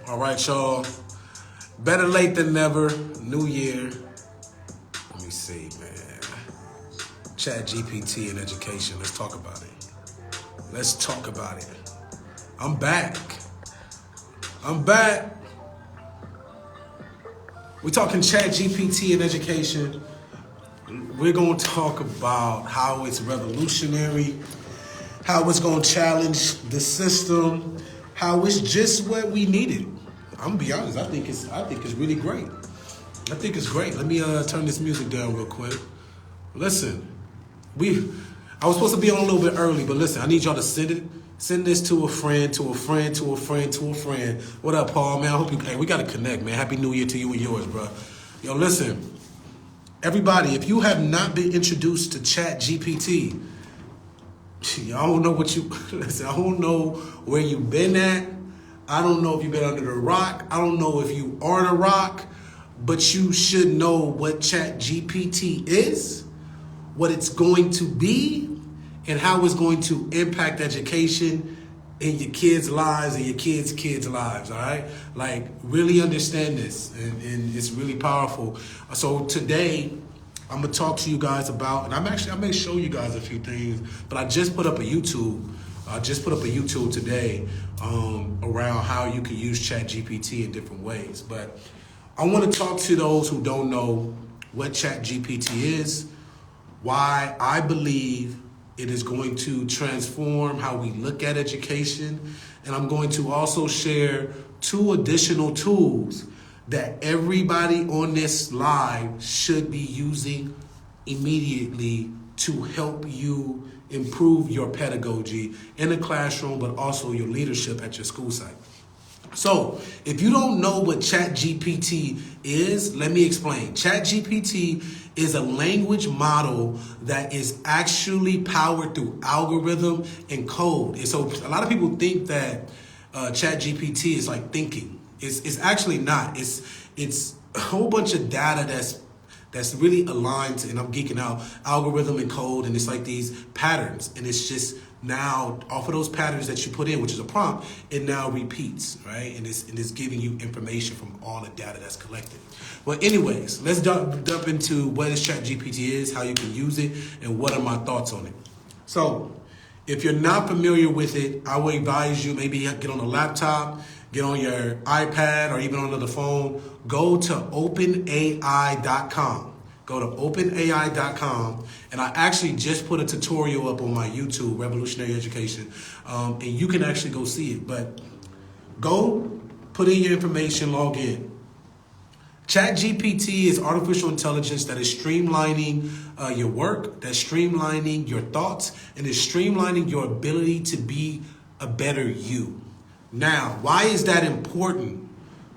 All right, y'all. Better late than never. New year. Let me see, man. ChatGPT and education. Let's talk about it. Let's talk about it. I'm back. We're talking ChatGPT and education. We're going to talk about how it's revolutionary, how it's going to challenge the system, how it's just what we needed. I'm gonna be honest. I think it's really great. I think it's great. Let me turn this music down real quick. Listen, I was supposed to be on a little bit early, but listen, I need y'all to send this to a friend, to a friend, to a friend, to a friend. What up, Paul? Man, I hope we gotta connect, man. Happy New Year to you and yours, bro. Yo, listen, everybody, if you have not been introduced to ChatGPT, I don't know what you listen. I don't know where you've been at. I don't know if you've been under the rock. I don't know if you are the rock, but you should know what ChatGPT is, what it's going to be, and how it's going to impact education in your kids' lives and your kids' lives, all right? Like, really understand this, and it's really powerful. So today, I'm gonna talk to you guys about, and I may show you guys a few things, but I just put up a YouTube. Today around how you can use ChatGPT in different ways. But I want to talk to those who don't know what ChatGPT is, why I believe it is going to transform how we look at education, and I'm going to also share 2 additional tools that everybody on this live should be using immediately to help you improve your pedagogy in the classroom, but also your leadership at your school site. So if you don't know what ChatGPT is, let me explain. ChatGPT is a language model that is actually powered through algorithm and code. And so a lot of people think that ChatGPT is like thinking. It's actually not. It's a whole bunch of data that's really aligned to, and I'm geeking out, algorithm and code, and it's like these patterns, and it's just now off of those patterns that you put in, which is a prompt, it now repeats, right? And it's giving you information from all the data that's collected. Well, anyways, let's jump into what this ChatGPT is, how you can use it, and what are my thoughts on it. So, if you're not familiar with it, I would advise you maybe get on a laptop, get on your iPad or even on the phone, go to openai.com. Go to openai.com, and I actually just put a tutorial up on my YouTube, Revolutionary Education, and you can actually go see it. But go, put in your information, log in. ChatGPT is artificial intelligence that is streamlining your work, that's streamlining your thoughts, and is streamlining your ability to be a better you. Now, why is that important?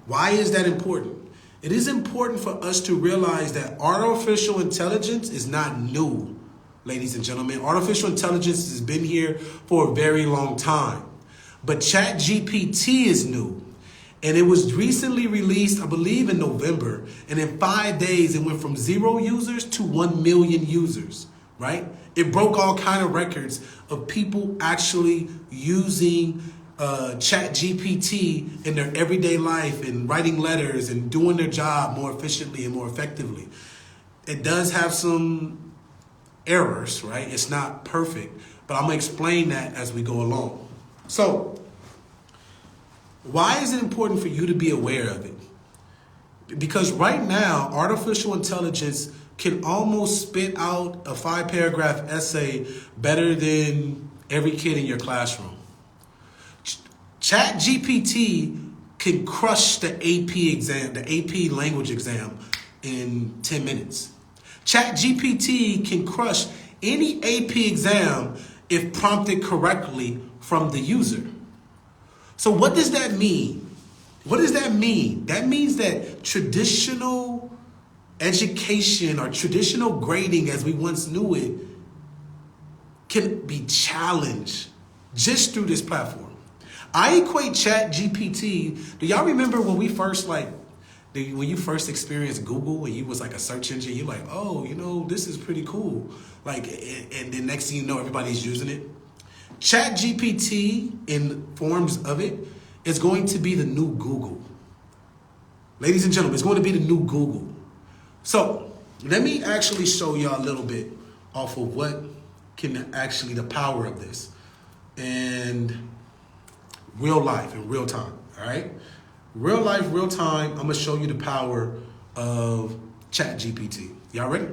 Why is that important? It is important for us to realize that artificial intelligence is not new, ladies and gentlemen. Artificial intelligence has been here for a very long time. But ChatGPT is new. And it was recently released, I believe, in November. And in 5 days, it went from 0 users to 1 million users, right? It broke all kind of records of people actually using ChatGPT in their everyday life and writing letters and doing their job more efficiently and more effectively. It does have some errors, right? It's not perfect, but I'm gonna explain that as we go along. So, why is it important for you to be aware of it? Because right now, artificial intelligence can almost spit out a 5-paragraph essay better than every kid in your classroom. ChatGPT can crush the AP exam, the AP language exam in 10 minutes. ChatGPT can crush any AP exam if prompted correctly from the user. So what does that mean? What does that mean? That means that traditional education or traditional grading as we once knew it can be challenged just through this platform. I equate ChatGPT. Do y'all remember when we first when you first experienced Google and you was like a search engine? You're like, oh, this is pretty cool. Like, and then next thing you know, everybody's using it. ChatGPT in forms of it It's going to be the new Google. Ladies and gentlemen, it's going to be the new Google. So let me actually show y'all a little bit off of what can actually the power of this and real life in real time. All right, real life, real time. I'm gonna show you the power of ChatGPT. Y'all ready?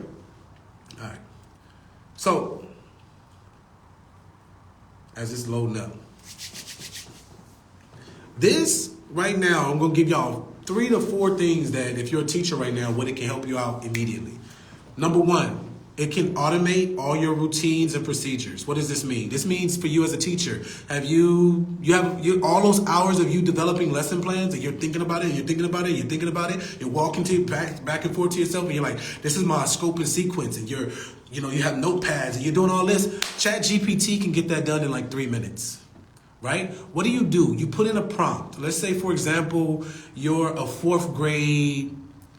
All right. So as it's loading up, this right now, I'm gonna give y'all 3 to 4 things that if you're a teacher right now, what it can help you out immediately. Number 1, it can automate all your routines and procedures. What does this mean? This means for you as a teacher, have you all those hours of you developing lesson plans and you're thinking about it, you're walking to back and forth to yourself and you're like, this is my scope and sequence, and you have notepads and you're doing all this. ChatGPT can get that done in like 3 minutes. Right? What do? You put in a prompt. Let's say, for example, you're a fourth grade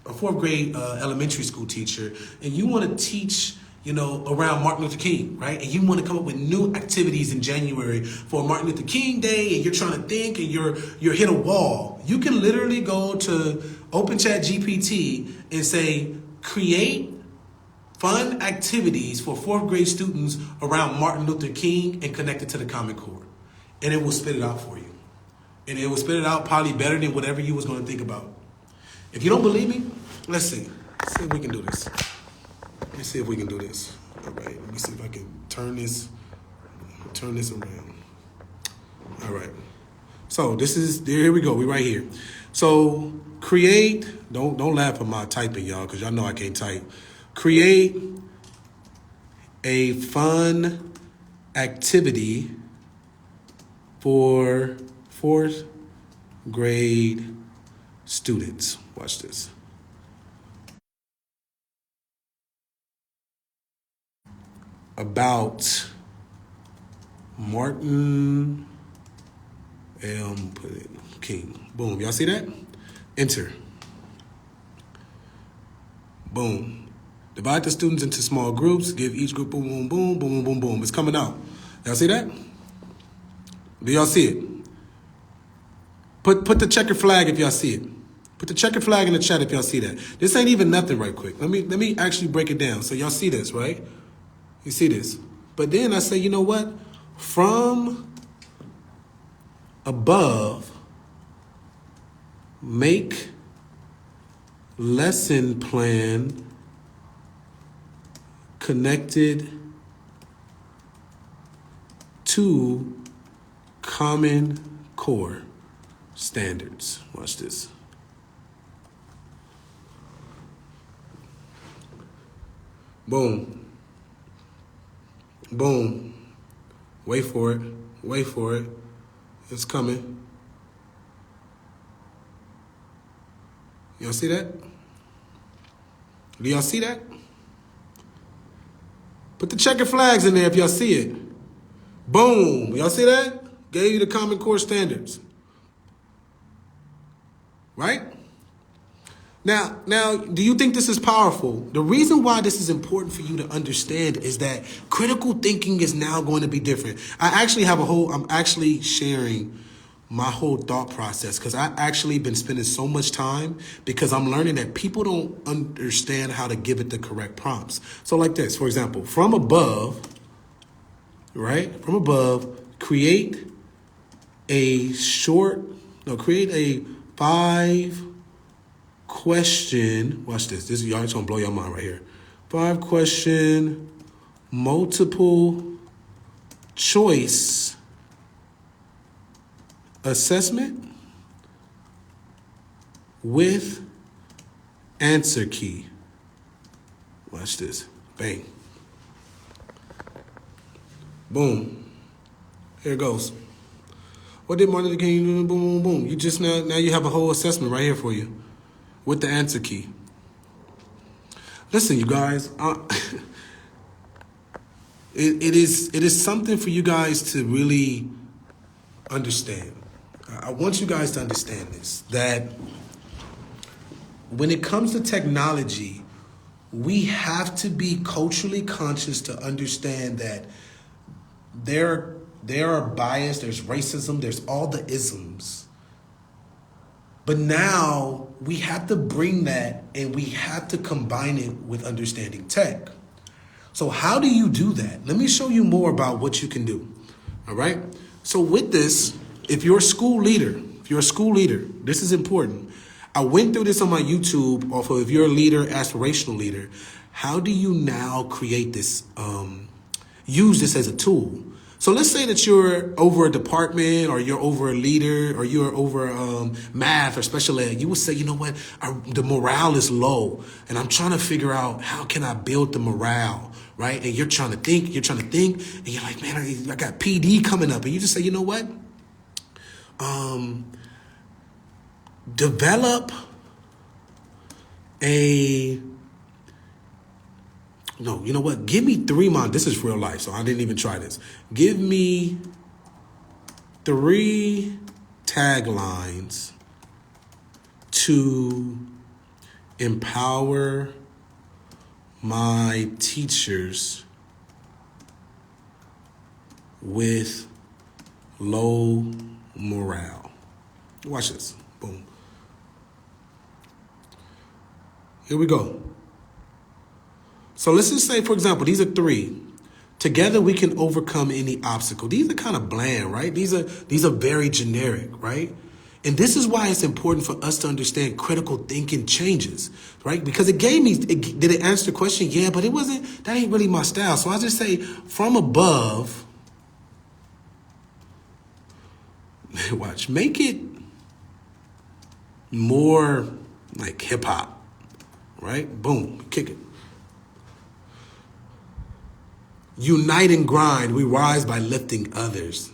elementary school teacher, and you want to teach, around Martin Luther King, right? And you want to come up with new activities in January for Martin Luther King Day, and you're trying to think, and you're hit a wall. You can literally go to Open ChatGPT and say, create fun activities for fourth grade students around Martin Luther King and connect it to the Common Core. And it will spit it out for you. And it will spit it out probably better than whatever you was going to think about. If you don't believe me, let's see. Let's see if we can do this. Let's see if we can do this. All right, let me see if I can turn this around. All right. So here we go. We right here. So create, don't laugh at my typing, y'all, because y'all know I can't type. Create a fun activity for fourth grade students. Watch this. About Martin King. Boom. Y'all see that? Enter. Boom. Divide the students into small groups. Give each group boom, boom, boom, boom, boom, boom. It's coming out. Y'all see that? Do y'all see it? Put the checkered flag if y'all see it. Put the checkered flag in the chat if y'all see that. This ain't even nothing right quick. Let me actually break it down. So y'all see this, right? You see this. But then I say, you know what? From above, make lesson plan connected to Common Core standards. Watch this. Boom. Boom. Wait for it. Wait for it. It's coming. Y'all see that? Do y'all see that? Put the checkered flags in there if y'all see it. Boom. Y'all see that? Gave you the Common Core standards. Right? Now, do you think this is powerful? The reason why this is important for you to understand is that critical thinking is now going to be different. I'm actually sharing my whole thought process because I actually been spending so much time because I'm learning that people don't understand how to give it the correct prompts. So like this, for example, from above, right? From above, create a 5-question, watch this. This is y'all gonna blow your mind right here. 5-question, multiple choice assessment with answer key. Watch this. Bang. Boom. Here it goes. What did Martin Luther King do? Boom, boom, boom. You just now you have a whole assessment right here for you with the answer key. Listen, you guys, it is something for you guys to really understand. I want you guys to understand this, that when it comes to technology, we have to be culturally conscious to understand that there are bias, there's racism, there's all the isms But now we have to bring that and we have to combine it with understanding tech. So how do you do that? Let me show you more about what you can do. All right. So with this, if you're a school leader, this is important. I went through this on my YouTube off of if you're a leader, aspirational leader. How do you now create this, use this as a tool? So let's say that you're over a department or you're over a leader or you're over math or special ed. You would say, you know what, the morale is low and I'm trying to figure out how can I build the morale, right? And you're trying to think, and you're like, man, I got PD coming up. And you just say, you know what, develop give me 3 months. This is real life, so I didn't even try this. Give me 3 taglines to empower my teachers with low morale. Watch this. Boom. Here we go. So let's just say, for example, these are 3. Together we can overcome any obstacle. These are kind of bland, right? These are very generic, right? And this is why it's important for us to understand critical thinking changes, right? Because it gave me, did it answer the question? Yeah, but that ain't really my style. So I just say from above, watch, make it more like hip hop, right? Boom, kick it. Unite and grind. We rise by lifting others.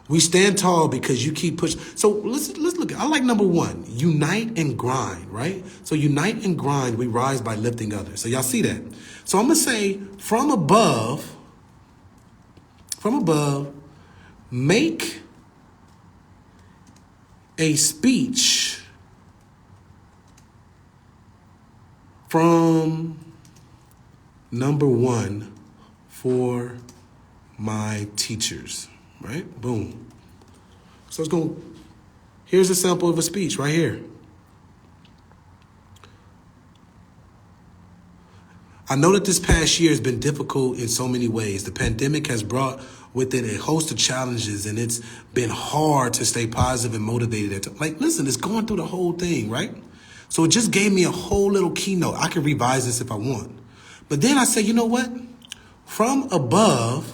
We stand tall because you keep pushing. So let's look at, I like number 1, unite and grind, right? So unite and grind, we rise by lifting others. So y'all see that? So I'm going to say from above, make a speech from number 1 for my teachers, right? Boom. So it's going, here's a sample of a speech right here. I know that this past year has been difficult in so many ways. The pandemic has brought with it a host of challenges, and it's been hard to stay positive and motivated. Listen, it's going through the whole thing, right? So it just gave me a whole little keynote. I can revise this if I want. But then I say, you know what? From above,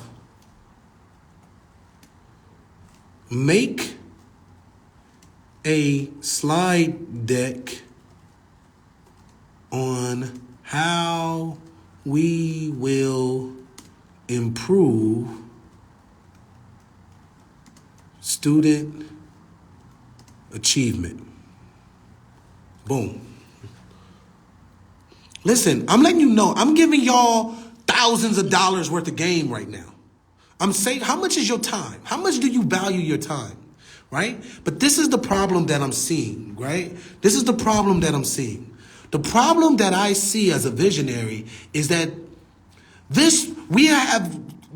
make a slide deck on how we will improve student achievement. Boom. Listen, I'm letting you know, I'm giving y'all thousands of dollars worth of game right now. I'm saying, how much is your time? How much do you value your time? Right? But this is the problem that I'm seeing, right? This is the problem that I'm seeing. The problem that I see as a visionary is that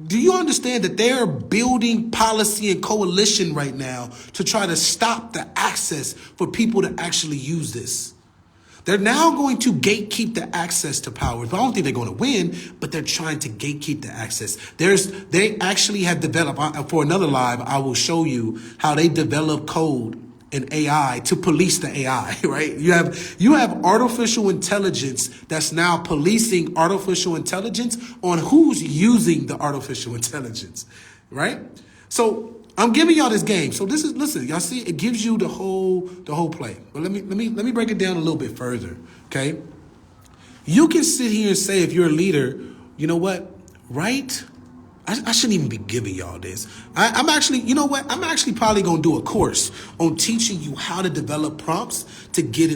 do you understand that they're building policy and coalition right now to try to stop the access for people to actually use this? They're now going to gatekeep the access to power. I don't think they're going to win, but they're trying to gatekeep the access. They actually have developed, for another live, I will show you how they develop code and AI to police the AI, right? You have artificial intelligence that's now policing artificial intelligence on who's using the artificial intelligence, right? So I'm giving y'all this game. So listen, y'all see, it gives you the whole play. But let me break it down a little bit further, okay? You can sit here and say, if you're a leader, you know what, right? I shouldn't even be giving y'all this. I'm actually, you know what? I'm actually probably going to do a course on teaching you how to develop prompts to get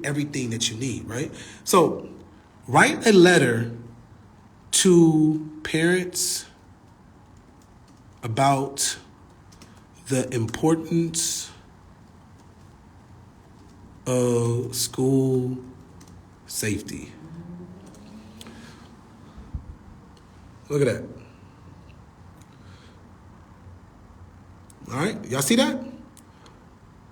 everything that you need, right? So write a letter to parents about the importance of school safety. Look at that. All right, y'all see that?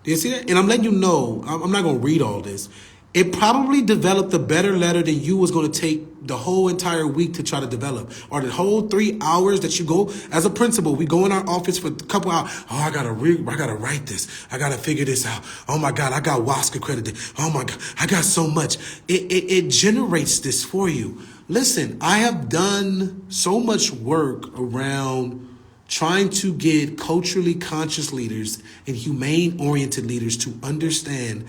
Do you see that? And I'm letting you know, I'm not going to read all this. It probably developed a better letter than you was going to take the whole entire week to try to develop. Or the whole 3 hours that you go, as a principal, we go in our office for a couple hours. Oh, I got to write this. I got to figure this out. Oh my God, I got WASC accredited. Oh my God, I got so much. It generates this for you. Listen, I have done so much work around trying to get culturally conscious leaders and humane-oriented leaders to understand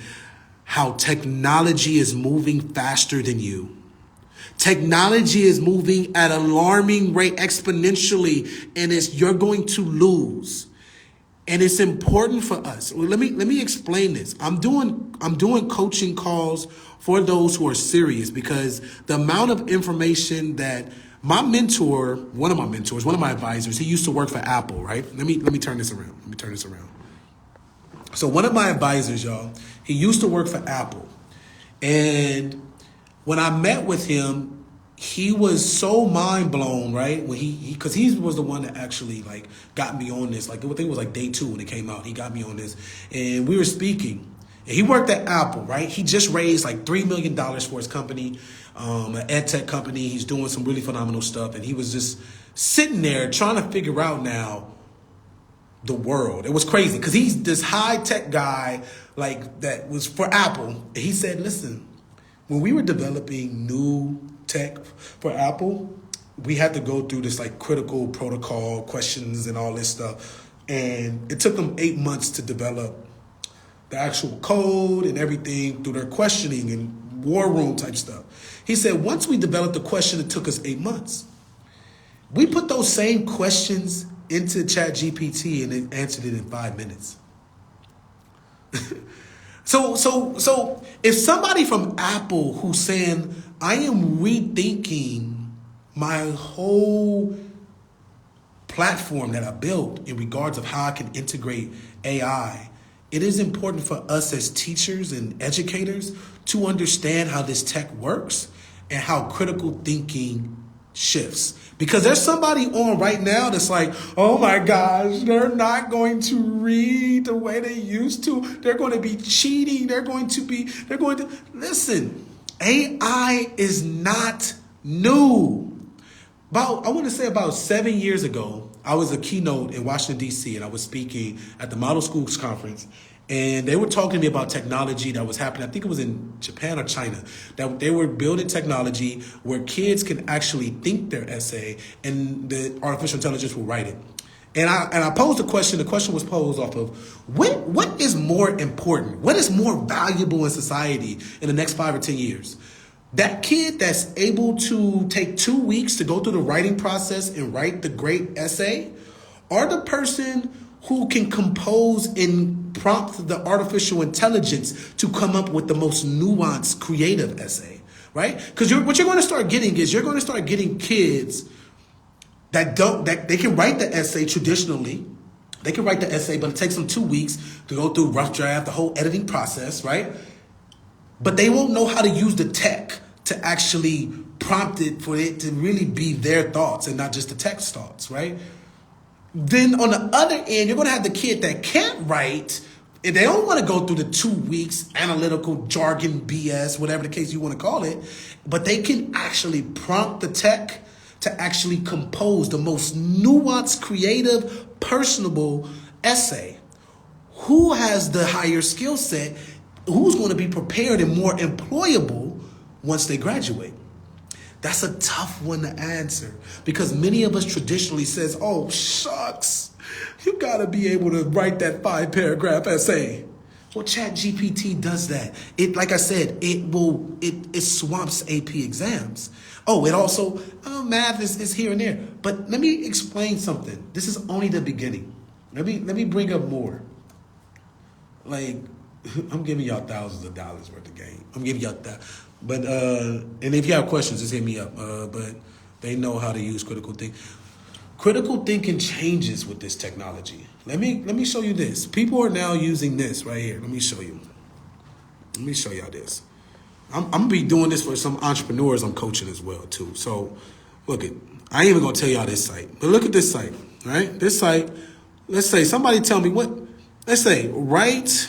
how technology is moving faster than you. Technology is moving at an alarming rate exponentially, and you're going to lose. And it's important for us. Well, let me explain this. I'm doing coaching calls for those who are serious, because the amount of information that my mentor, one of my advisors, he used to work for Apple, right? Let me turn this around. So one of my advisors, y'all, he used to work for Apple. And when I met with him, he was so mind blown, right? When because he was the one that actually like got me on this. Like I think it was like day 2 when it came out. He got me on this, and we were speaking. And he worked at Apple, right? He just raised like $3 million for his company, an ed tech company. He's doing some really phenomenal stuff, and he was just sitting there trying to figure out now the world. It was crazy because he's this high tech guy like that was for Apple. And he said, listen, when we were developing new tech for Apple, we had to go through this like critical protocol questions and all this stuff. And it took them 8 months to develop the actual code and everything through their questioning and war room type stuff. He said, once we developed the question, it took us 8 months. We put those same questions into ChatGPT and it answered it in 5 minutes. So if somebody from Apple who's saying, I am rethinking my whole platform that I built in regards of how I can integrate AI, it is important for us as teachers and educators to understand how this tech works and how critical thinking shifts. Because there's somebody on right now that's like, oh my gosh, they're not going to read the way they used to. They're going to be cheating. Listen, AI is not new. I want to say about 7 years ago, I was a keynote in Washington, D.C., and I was speaking at the Model Schools Conference. And they were talking to me about technology that was happening. I think it was in Japan or China, that they were building technology where kids can actually think their essay and the artificial intelligence will write it. And I posed a question. The question was posed off of what is more important? What is more valuable in society in the next 5 or 10 years? That kid that's able to take 2 weeks to go through the writing process and write the great essay, or the person who can compose and prompt the artificial intelligence to come up with the most nuanced, creative essay, right? Because what you're going to start getting is you're going to start getting kids that they can write the essay traditionally. They can write the essay, but it takes them 2 weeks to go through rough draft, the whole editing process, right? But they won't know how to use the tech to actually prompt it for it to really be their thoughts and not just the text thoughts, right? Then on the other end, you're going to have the kid that can't write, and they don't want to go through the 2 weeks analytical jargon BS, whatever the case you want to call it, but they can actually prompt the tech to actually compose the most nuanced, creative, personable essay. Who has the higher skill set? Who's going to be prepared and more employable once they graduate? That's a tough one to answer because many of us traditionally says, oh, shucks, you got to be able to write that 5-paragraph essay. Well, ChatGPT does that. Like I said, it swamps AP exams. Oh, it also, math is here and there. But let me explain something. This is only the beginning. Let me bring up more. Like, I'm giving y'all thousands of dollars worth of game. I'm giving y'all that. But, and if you have questions, just hit me up. But they know how to use critical thinking. Critical thinking changes with this technology. Let me show you this. People are now using this right here. Let me show you. Let me show y'all this. I'm going to be doing this for some entrepreneurs I'm coaching as well, too. So, look it. I ain't even going to tell y'all this site. But look at this site, right? This site, let's say, somebody tell me what, let's say, write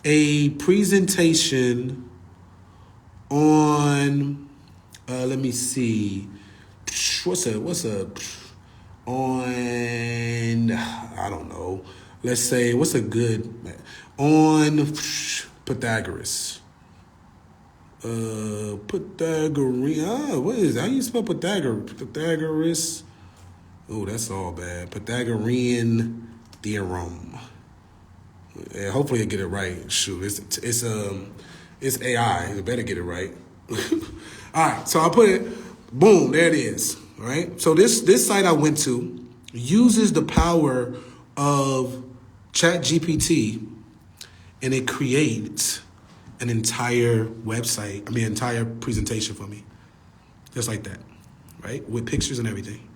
a presentation on, let me see, what's on, I don't know, let's say, what's a good, on Pythagoras. Pythagorean, what is that? How you spell Pythagoras? Pythagoras. Oh, that's all bad. Pythagorean theorem. Yeah, hopefully I get it right. Shoot, it's AI. You better get it right. All right, so I put it. Boom, there it is. All right. So this site I went to uses the power of ChatGPT, and it creates an entire website. Entire presentation for me, just like that, right? With pictures and everything.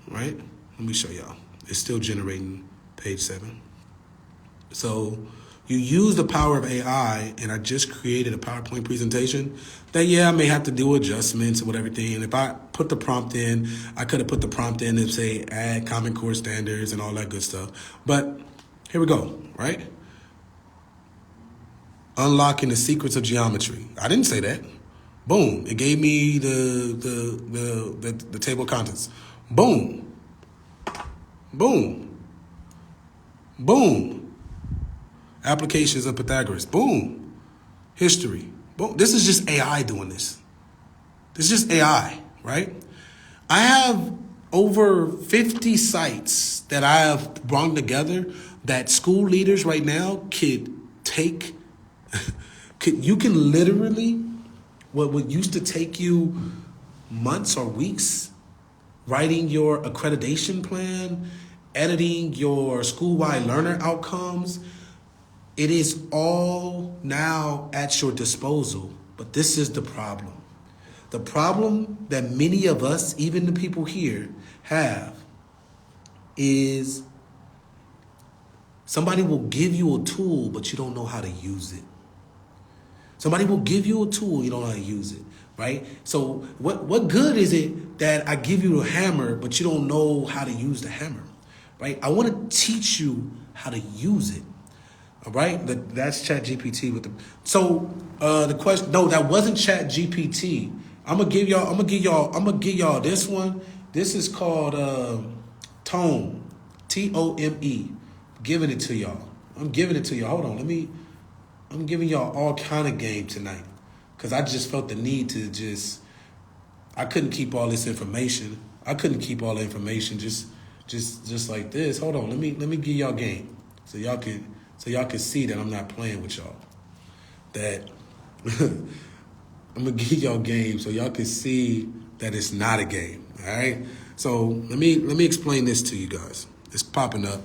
Right? Let me show y'all. It's still generating page 7. So you use the power of AI, and I just created a PowerPoint presentation that, I may have to do adjustments with everything. And if I put the prompt in, I could have put the prompt in and say add Common Core standards and all that good stuff. But here we go, right? Unlocking the secrets of geometry. I didn't say that. Boom. It gave me the table of contents. Boom. Boom. Boom. Applications of Pythagoras. Boom. History. Boom. This is just AI doing this. This is just AI, right? I have over 50 sites that I have brought together that school leaders right now could take. You can literally, what used to take you months or weeks, writing your accreditation plan, editing your school-wide learner outcomes, it is all now at your disposal. But this is the problem. The problem that many of us, even the people here, have is somebody will give you a tool, but you don't know how to use it. Somebody will give you a tool, you don't know how to use it, right? So what good is it that I give you a hammer, but you don't know how to use the hammer, right? I want to teach you how to use it, all right? That's ChatGPT with the. So the question, no, that wasn't ChatGPT. I'm gonna give y'all this one. This is called Tome, Tome. Giving it to y'all. I'm giving it to y'all. Hold on, I'm giving y'all all kind of game tonight, because I just felt the need to I couldn't keep all this information. I couldn't keep all the information just like this. Hold on, let me give y'all game so y'all can see that I'm not playing with y'all. That I'm gonna give y'all game so y'all can see that it's not a game. All right. So let me explain this to you guys. It's popping up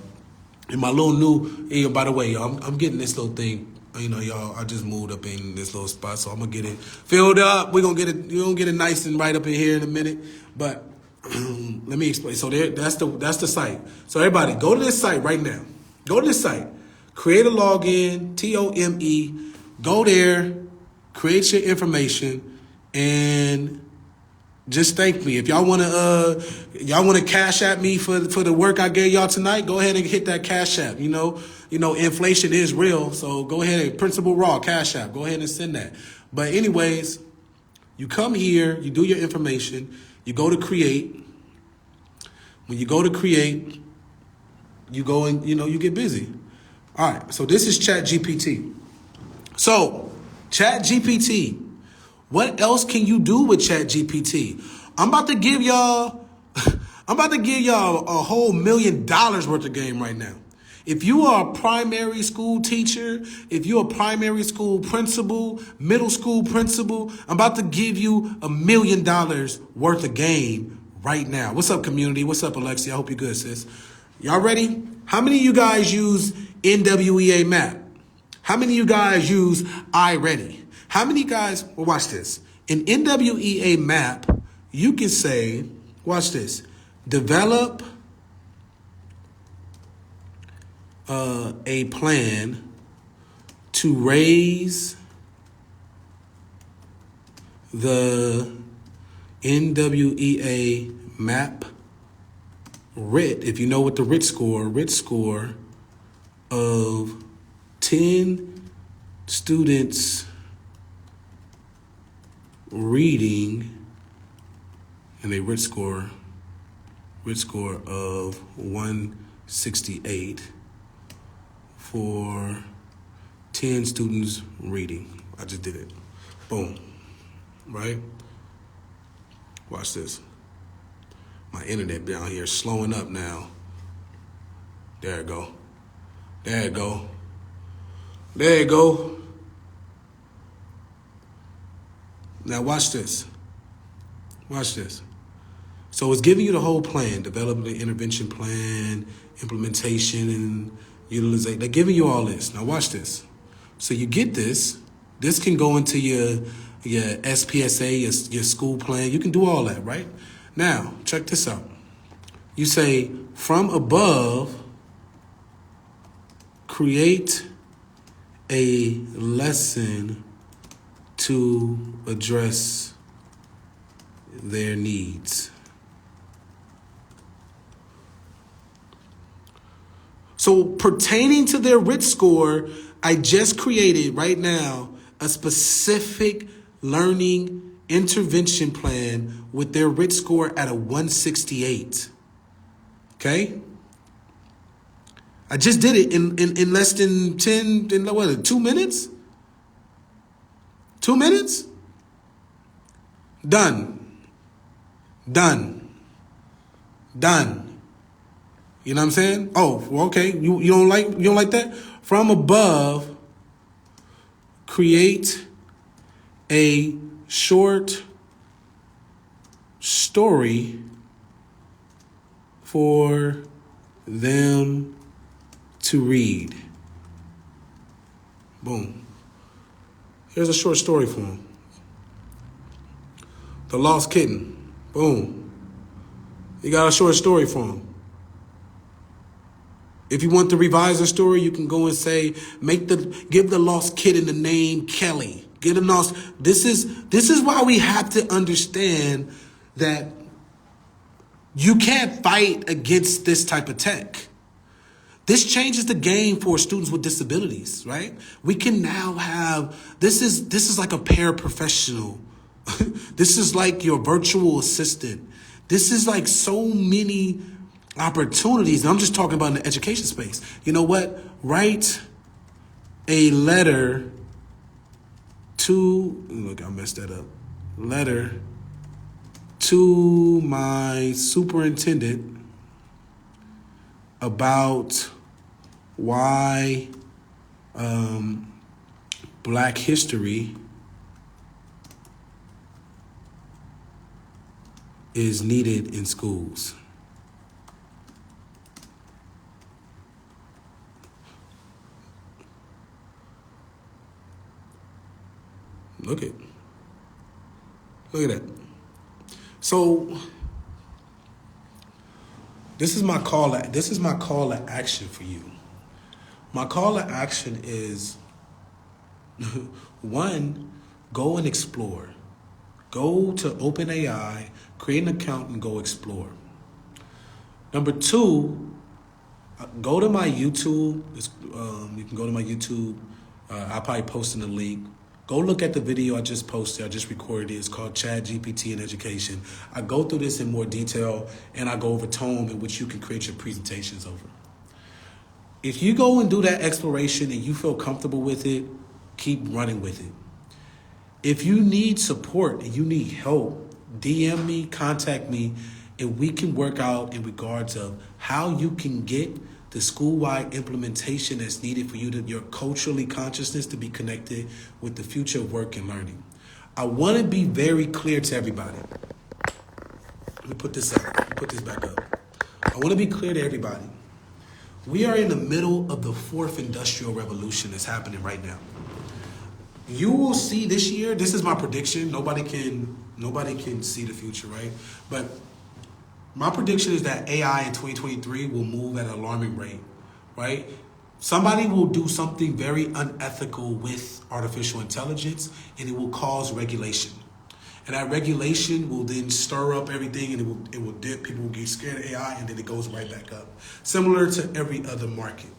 in my little new. By the way, y'all, I'm getting this little thing. Y'all, I just moved up in this little spot, so I'm gonna get it filled up. You're gonna get it nice and right up in here in a minute. But let me explain. So that's the site. So everybody, go to this site right now. Go to this site. Create a login, Tome. Go there, create your information, and just thank me. If y'all wanna cash at me for the work I gave y'all tonight, go ahead and hit that cash app. Inflation is real, so go ahead and Principal Raw cash app. Go ahead and send that. But anyways, you come here, you do your information, you go to create. When you go to create, you go and you get busy. All right, so this is ChatGPT. So ChatGPT. What else can you do with ChatGPT? I'm about to give y'all a whole $1 million worth of game right now. If you are a primary school teacher, if you're a primary school principal, middle school principal, I'm about to give you $1 million worth of game right now. What's up, community? What's up, Alexia? I hope you're good, sis. Y'all ready? How many of you guys use NWEA Map? How many of you guys use iReady? How many guys, well, watch this. In NWEA Map, you can say, watch this, develop a plan to raise the NWEA Map RIT, if you know what the RIT score of 10 students reading and a writ score of 168 for 10 students reading. I just did it. Boom. Right? Watch this. My internet down here slowing up now. There it go. There it go. There you go. Now watch this. Watch this. So it's giving you the whole plan, developing the intervention plan, implementation, and utilization. They're giving you all this. Now watch this. So you get this. This can go into your SPSA, your school plan. You can do all that, right? Now, check this out. You say, from above, create a lesson to address their needs. So pertaining to their RIT score, I just created right now a specific learning intervention plan with their RIT score at a 168. Okay? I just did it in less than 2 minutes? 2 minutes? Done. You know what I'm saying? Oh, well, okay. You don't like that? From above, create a short story for them to read. Boom. Here's a short story for them. The Lost Kitten. Boom. You got a short story for them. If you want to revise the story, you can go and say, give the lost kitten the name Kelly. This is why we have to understand that you can't fight against this type of tech. This changes the game for students with disabilities, right? We can now have, this is like a paraprofessional. This is like your virtual assistant. This is like so many opportunities. And I'm just talking about in the education space. You know what? Write a letter to, look, I messed that up. Letter to my superintendent about why Black history is needed in schools. Look at that. So this is my call to action for you. My call to action is 1, go and explore. Go to OpenAI, create an account and go explore. Number 2, go to my YouTube. You can go to my YouTube. I'll probably post in the link. Go look at the video I just posted. I just recorded it. It's called ChatGPT and Education. I go through this in more detail, and I go over Tome, in which you can create your presentations over. If you go and do that exploration and you feel comfortable with it, keep running with it. If you need support and you need help, DM me, contact me, and we can work out in regards of how you can get the school-wide implementation that's needed for your culturally consciousness to be connected with the future of work and learning. I want to be very clear to everybody. Let me put this up. Let me put this back up. I want to be clear to everybody. We are in the middle of the 4th industrial revolution that's happening right now. You will see this year, this is my prediction. Nobody can see the future, right? But my prediction is that AI in 2023 will move at an alarming rate, right? Somebody will do something very unethical with artificial intelligence, and it will cause regulation. And that regulation will then stir up everything, and it will dip. People will get scared of AI, and then it goes right back up. Similar to every other market.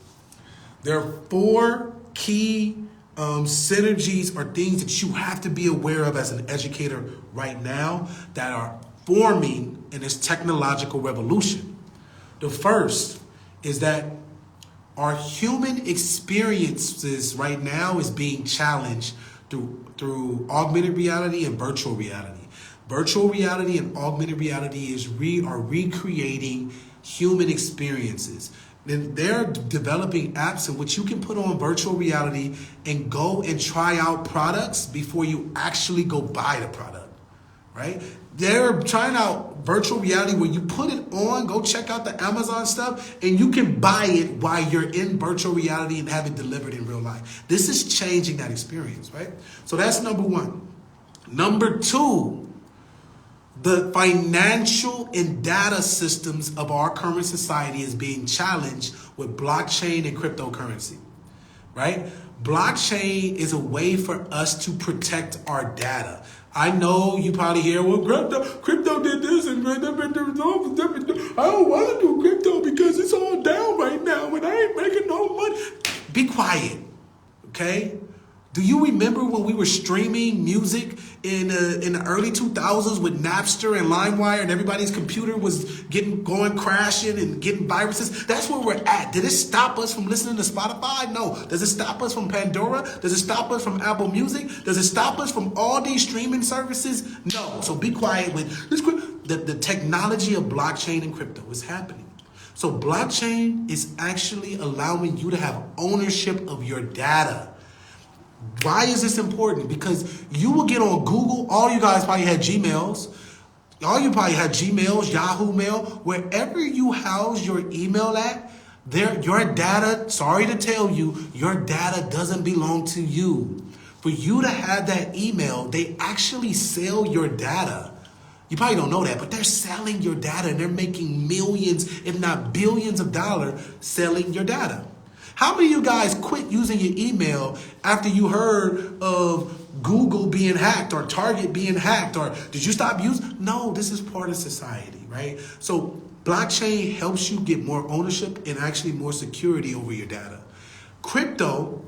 There are 4 key synergies or things that you have to be aware of as an educator right now that are forming in this technological revolution. The first is that our human experiences right now is being challenged through augmented reality and virtual reality. Virtual reality and augmented reality are recreating human experiences. Then they're developing apps in which you can put on virtual reality and go and try out products before you actually go buy the product, right? They're trying out virtual reality where you put it on, go check out the Amazon stuff, and you can buy it while you're in virtual reality and have it delivered in real life. This is changing that experience, right? So that's number one. Number two, the financial and data systems of our current society is being challenged with blockchain and cryptocurrency, right? Blockchain is a way for us to protect our data. I know you probably hear, well, crypto did this and I don't want to do crypto because it's all down right now and I ain't making no money. Be quiet, okay? Do you remember when we were streaming music in the early 2000s with Napster and LimeWire and everybody's computer was going crashing and getting viruses? That's where we're at. Did it stop us from listening to Spotify? No. Does it stop us from Pandora? Does it stop us from Apple Music? Does it stop us from all these streaming services? No. So be quiet with this. The technology of blockchain and crypto is happening. So blockchain is actually allowing you to have ownership of your data. Why is this important? Because you will get on Google, all you guys probably had Gmails, Yahoo Mail, wherever you house your email at, your data, sorry to tell you, your data doesn't belong to you. For you to have that email, they actually sell your data. You probably don't know that, but they're selling your data and they're making millions, if not billions of dollars selling your data. How many of you guys quit using your email after you heard of Google being hacked or Target being hacked? Or did you stop using? No, this is part of society, right? So blockchain helps you get more ownership and actually more security over your data. Crypto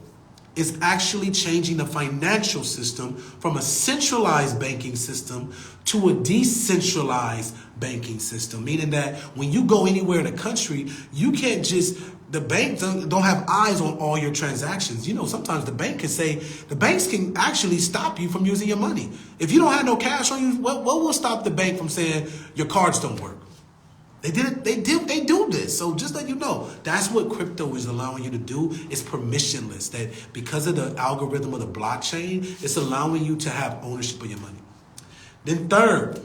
is actually changing the financial system from a centralized banking system to a decentralized banking system, meaning that when you go anywhere in the country, you can't just, the bank don't have eyes on all your transactions. You know, sometimes the banks can actually stop you from using your money. If you don't have no cash on you, what will stop the bank from saying your cards don't work? They do this. So just let you know, that's what crypto is allowing you to do. It's permissionless. That because of the algorithm of the blockchain, it's allowing you to have ownership of your money. Then third,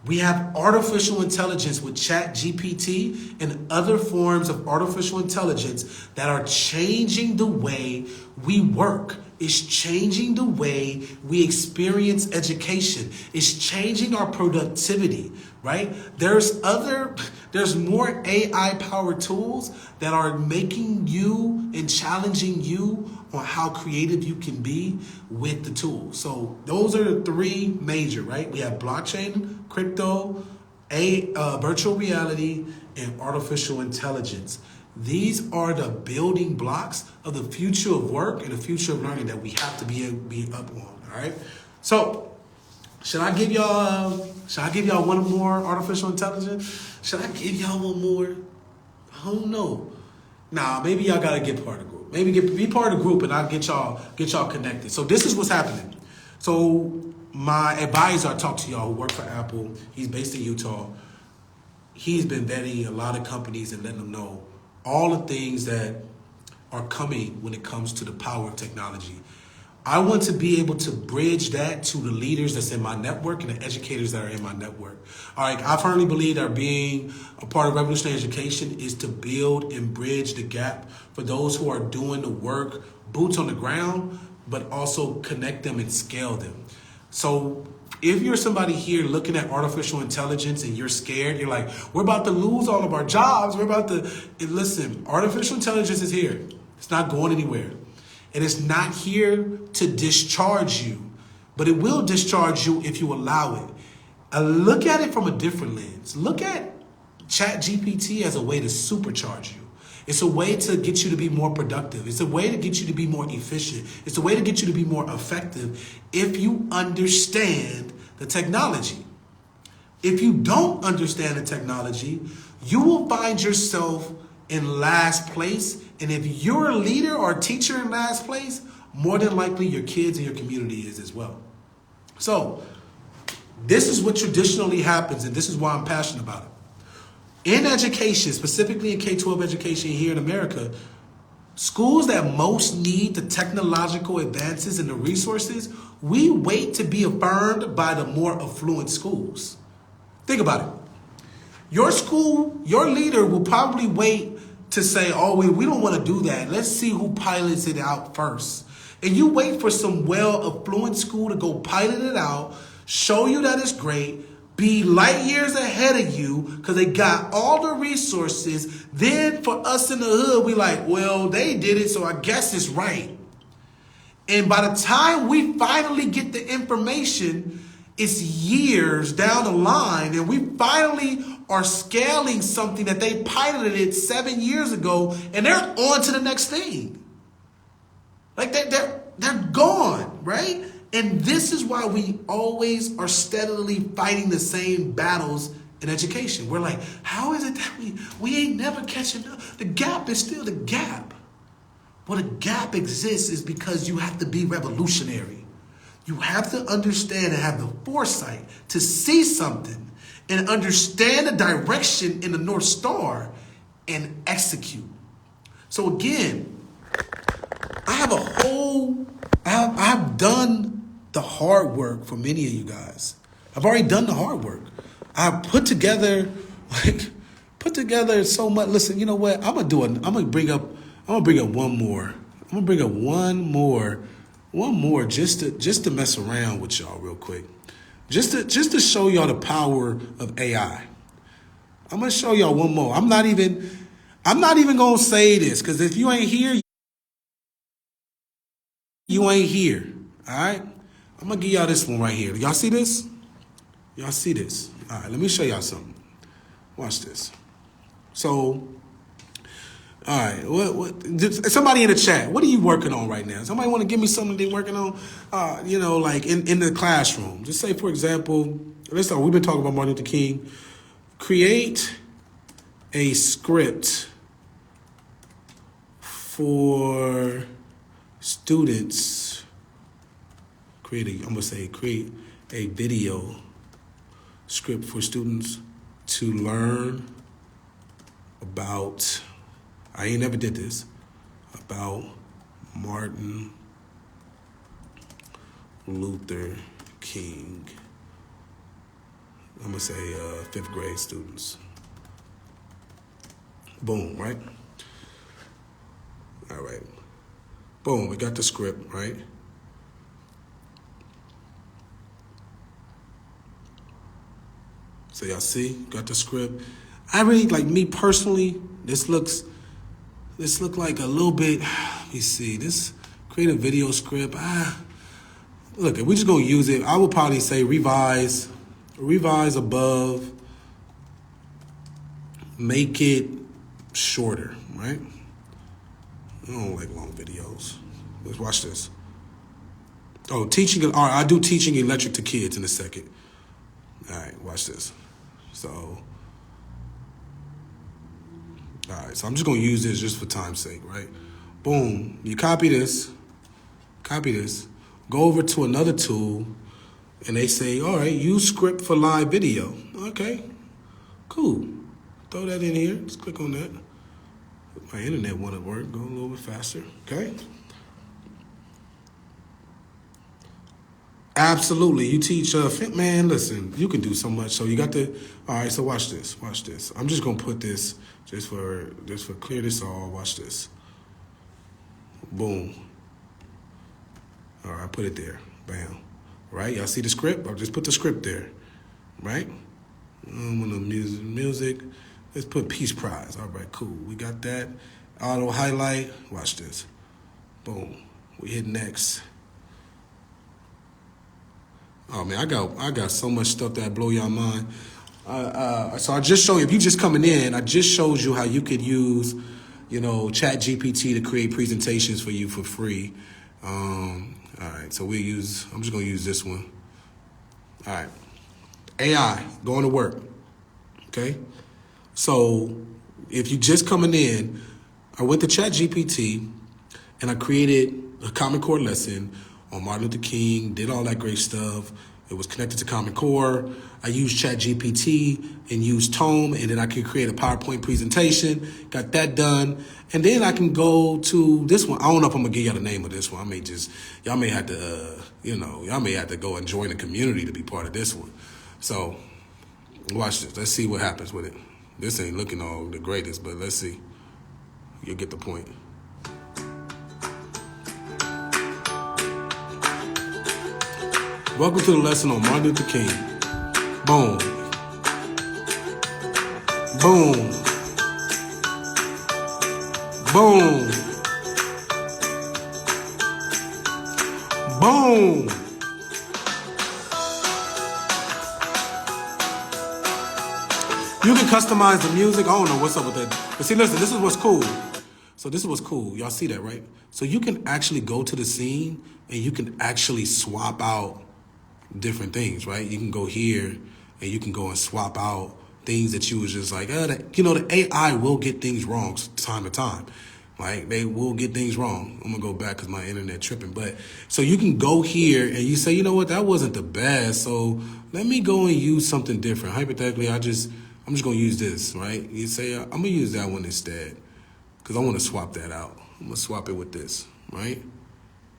we have artificial intelligence with ChatGPT and other forms of artificial intelligence that are changing the way we work. It's changing the way we experience education. It's changing our productivity, right? There's more AI-powered tools that are making you and challenging you on how creative you can be with the tools. So those are the three major, right? We have blockchain, crypto, virtual reality, and artificial intelligence. These are the building blocks of the future of work and the future of learning that we have to be up on. All right. So, should I give y'all one more artificial intelligence? Should I give y'all one more? I don't know. Nah, maybe y'all gotta get part of the group. Maybe be part of the group, and I'll get y'all connected. So this is what's happening. So my advisor, I talked to y'all who work for Apple. He's based in Utah. He's been vetting a lot of companies and letting them know all the things that are coming when it comes to the power of technology. I want to be able to bridge that to the leaders that's in my network and the educators that are in my network. All right, I firmly believe that being a part of revolutionary education is to build and bridge the gap for those who are doing the work, boots on the ground, but also connect them and scale them. So if you're somebody here looking at artificial intelligence and you're scared, you're like, we're about to lose all of our jobs. Listen, artificial intelligence is here. It's not going anywhere. And it's not here to discharge you, but it will discharge you if you allow it. Look at it from a different lens. Look at ChatGPT as a way to supercharge you. It's a way to get you to be more productive. It's a way to get you to be more efficient. It's a way to get you to be more effective if you understand the technology. If you don't understand the technology, you will find yourself in last place. And if you're a leader or a teacher in last place, more than likely your kids and your community is as well. So this is what traditionally happens, and this is why I'm passionate about it. In education, specifically in K-12 education here in America, schools that most need the technological advances and the resources, we wait to be affirmed by the more affluent schools. Think about it. Your school, your leader will probably wait to say, oh, we don't want to do that. Let's see who pilots it out first. And you wait for some well-affluent school to go pilot it out, show you that it's great, be light years ahead of you because they got all the resources. Then for us in the hood, we like, well, they did it, so I guess it's right. And by the time we finally get the information, it's years down the line, and we finally are scaling something that they piloted it 7 years ago, and they're on to the next thing. Like they're gone, right? And this is why we always are steadily fighting the same battles in education. We're like, how is it that we ain't never catching up? The gap is still the gap. Well, the gap exists is because you have to be revolutionary. You have to understand and have the foresight to see something and understand the direction in the North Star and execute. So again, I have done the hard work for many of you guys. I've already done the hard work. I've put together so much. Listen, you know what? I'm gonna bring up one more just to mess around with y'all real quick. Just to show y'all the power of AI. I'm gonna show y'all one more. I'm not even gonna say this, because if you ain't here, you ain't here. All right? I'm gonna give y'all this one right here. Y'all see this? Y'all see this? All right, let me show y'all something. Watch this. So, all right, somebody in the chat, what are you working on right now? Somebody want to give me something they're working on? Like in the classroom. Just say, for example, we've been talking about Martin Luther King. Create a script for students. Create a video script for students to learn about, I ain't never did this, about Martin Luther King. I'm gonna say 5th grade students. Boom, right? All right. Boom, we got the script, right? So y'all see, got the script. I really, like, me personally, this look like a little bit, let me see, this create a video script. Look, if we just gonna use it, I would probably say revise above, make it shorter, right? I don't like long videos. Let's watch this. Oh, teaching, all right, I do teaching electric to kids in a second. All right, watch this. So, all right, so I'm just gonna use this just for time's sake, right? Boom, you copy this, go over to another tool, and they say, all right, use script for live video. Okay, cool. Throw that in here, just click on that. My internet wanna work, go a little bit faster, okay? Absolutely, you teach, man, listen, you can do so much. So you got the, all right, so watch this. I'm just gonna put this, just for clear this all, watch this. Boom. All right, put it there, bam. Right, y'all see the script? I'll just put the script there, right? I'm gonna music, let's put Peace Prize. All right, cool, we got that. Auto highlight, watch this. Boom, we hit next. Oh man, I got so much stuff that blow your mind. So I just showed you, if you just coming in, I just showed you how you could use ChatGPT to create presentations for you for free. All right, so I'm just gonna use this one. All right, AI, going to work, okay? So if you just coming in, I went to ChatGPT and I created a Common Core lesson on Martin Luther King, did all that great stuff. It was connected to Common Core. I used ChatGPT and used Tome, and then I could create a PowerPoint presentation, got that done. And then I can go to this one. I don't know if I'm gonna give y'all the name of this one. Y'all may have to go and join the community to be part of this one. So watch this. Let's see what happens with it. This ain't looking all the greatest, but let's see. You'll get the point. Welcome to the lesson on Martin Luther King. Boom. Boom. Boom. Boom. You can customize the music. I don't know what's up with that. But see, listen, this is what's cool. So this is what's cool. Y'all see that, right? So you can actually go to the scene and you can actually swap out different things, right? You can go here and you can go and swap out things that you was just like, the AI will get things wrong time to time. Like, they will get things wrong. I'm gonna go back because my internet tripping. But so you can go here and you say, you know what, that wasn't the best. So let me go and use something different. Hypothetically, I'm just gonna use this, right? You say, I'm gonna use that one instead because I want to swap that out. I'm gonna swap it with this, right?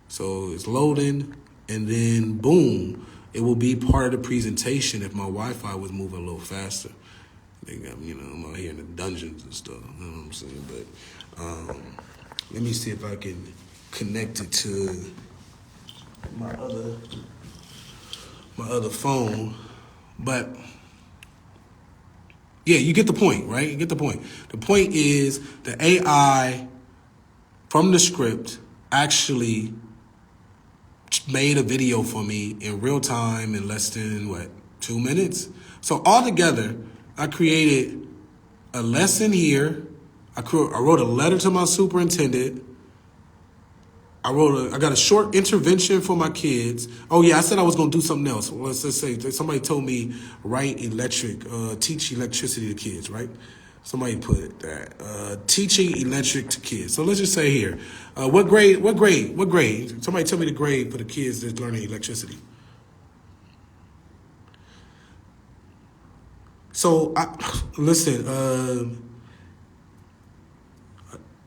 So it's loading and then boom, it will be part of the presentation if my Wi-Fi was moving a little faster. I'm out here in the dungeons and stuff, you know what I'm saying? But let me see if I can connect it to my other phone. But yeah, you get the point, right? You get the point. The point is the AI from the script actually made a video for me in real time in less than, 2 minutes? So altogether, I created a lesson here. I wrote a letter to my superintendent. I got a short intervention for my kids. Oh yeah, I said I was gonna do something else. Well, let's just say somebody told me teach electricity to kids, right? Somebody put that, teaching electric to kids. So let's just say here, what grade? Somebody tell me the grade for the kids that's learning electricity. So,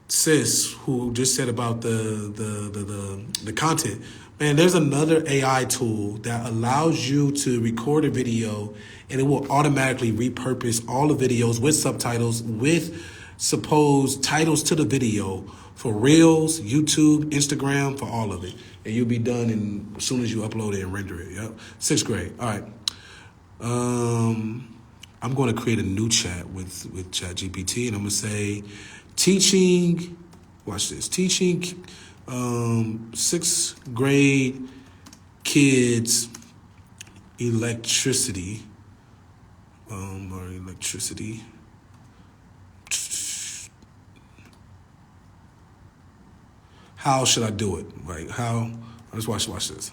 sis, who just said about the content, man, there's another AI tool that allows you to record a video and it will automatically repurpose all the videos with subtitles, with supposed titles to the video for Reels, YouTube, Instagram, for all of it. And you'll be done as soon as you upload it and render it. Yep. 6th grade. All right. I'm going to create a new chat with ChatGPT, and I'm going to say, teaching 6th grade kids electricity, How should I do it? Right? Let's watch this.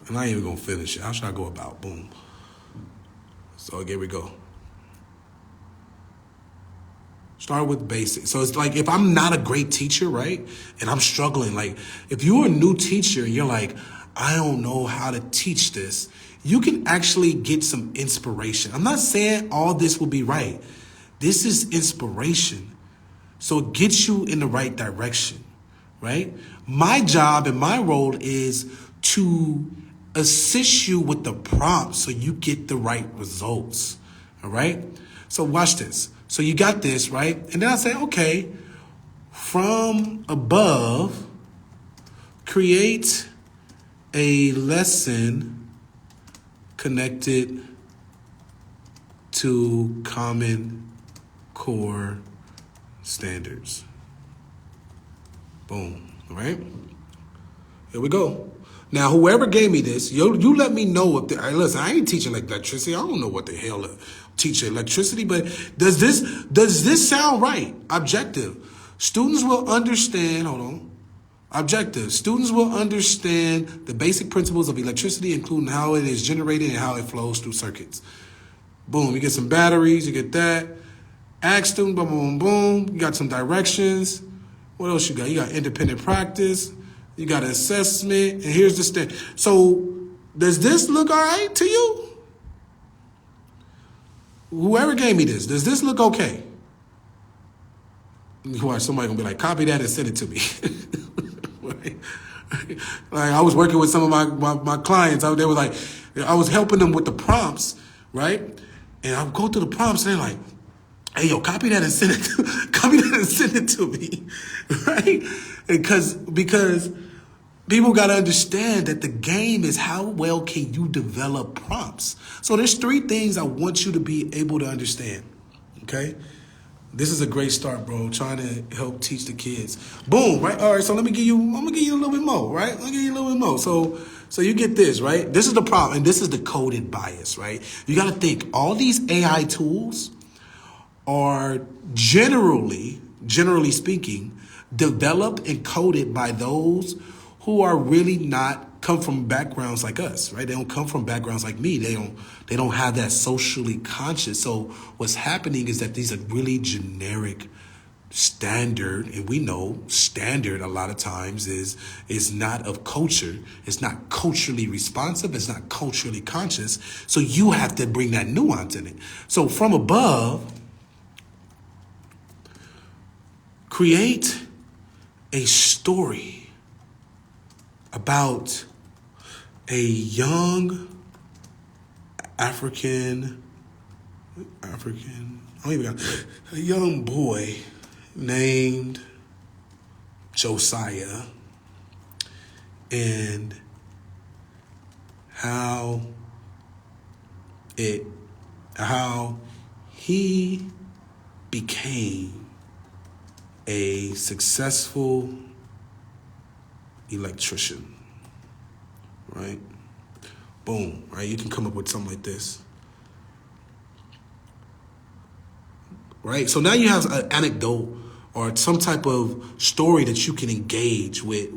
And I ain't even going to finish it. How should I go about? Boom. So here we go. Start with basic. So it's like if I'm not a great teacher, right, and I'm struggling, like if you're a new teacher and you're like, I don't know how to teach this, you can actually get some inspiration. I'm not saying all this will be right. This is inspiration. So it gets you in the right direction, right? My job and my role is to assist you with the prompt so you get the right results, all right? So watch this. So you got this, right? And then I say, okay, from above, create a lesson connected to Common Core standards. Boom, all right? Here we go. Now, whoever gave me this, you let me know listen, I ain't teaching like electricity. I don't know what the hell I'm teach electricity, but does this sound right? Objective. Students will understand, hold on. Objective. Students will understand the basic principles of electricity, including how it is generated and how it flows through circuits. Boom, you get some batteries, you get that. Ask student, boom, boom, boom. You got some directions. What else you got? You got independent practice. You got assessment. And here's the step. So does this look all right to you? Whoever gave me this, does this look okay? Somebody gonna be like, copy that and send it to me. Like I was working with some of my clients. They were like, I was helping them with the prompts, right? And I would go through the prompts and they're like, hey, yo, copy that and send it to me, right? Because people got to understand that the game is how well can you develop prompts. So there's 3 things I want you to be able to understand, okay? This is a great start, bro, trying to help teach the kids. Boom, right? All right, so I'm gonna give you a little bit more, right? Let me give you a little bit more. So you get this, right? This is the problem, and this is the coded bias, right? You got to think all these AI tools are generally speaking, developed and coded by those who are really not come from backgrounds like us, right? They don't come from backgrounds like me. They don't have that socially conscious. So what's happening is that these are really generic standard, and we know standard a lot of times is not of culture. It's not culturally responsive. It's not culturally conscious. So you have to bring that nuance in it. So from above, create a story about a young a young boy named Josiah, and how he became a successful electrician, right? Boom, right? You can come up with something like this, right? So now you have an anecdote or some type of story that you can engage with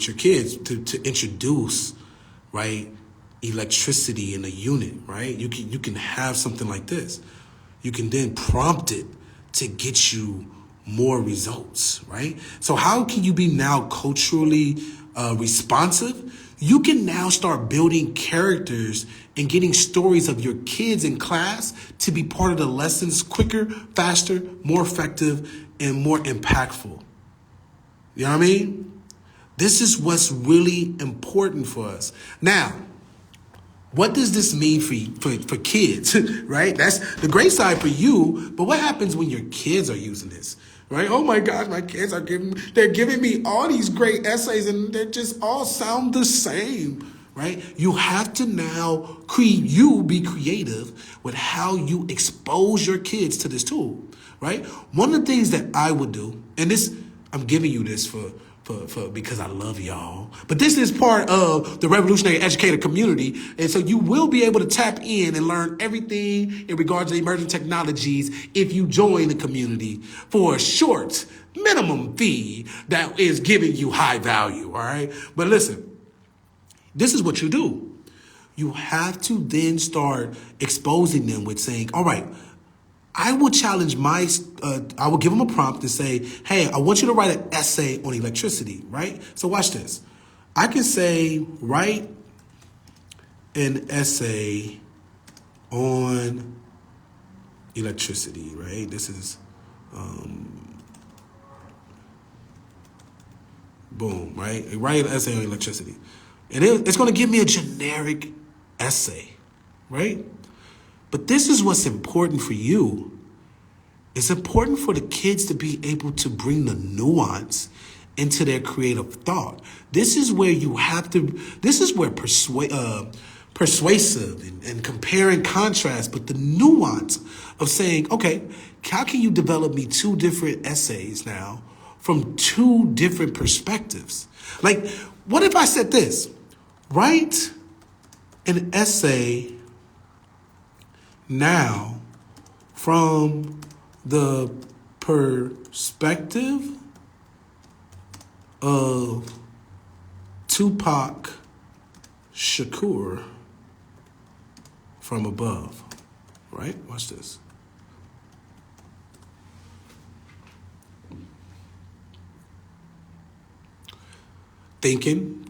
your kids to introduce, right? Electricity in a unit, right? You can have something like this. You can then prompt it to get you more results, right? So how can you be now culturally responsive? You can now start building characters and getting stories of your kids in class to be part of the lessons quicker, faster, more effective, and more impactful. You know what I mean? This is what's really important for us. Now, what does this mean for kids, right? That's the great side for you, but what happens when your kids are using this, right? Oh my gosh, my kids they're giving me all these great essays and they just all sound the same, right? You have to now be creative with how you expose your kids to this tool, right? One of the things that I would do, and this, I'm giving you this for because I love y'all. But this is part of the revolutionary educator community. And so you will be able to tap in and learn everything in regards to emerging technologies if you join the community for a short minimum fee that is giving you high value, all right? But listen, this is what you do. You have to then start exposing them with saying, all right, I will challenge I will give them a prompt to say, hey, I want you to write an essay on electricity, right? So watch this. I can say, write an essay on electricity, right? This is, boom, right? Write an essay on electricity. And it's going to give me a generic essay, right? But this is what's important for you. It's important for the kids to be able to bring the nuance into their creative thought. This is where persuasive and compare and contrast, but the nuance of saying, okay, how can you develop me 2 different essays now from 2 different perspectives? Like, what if I said this? Write an essay now from the perspective of Tupac Shakur from above, right? Watch this. Thinking.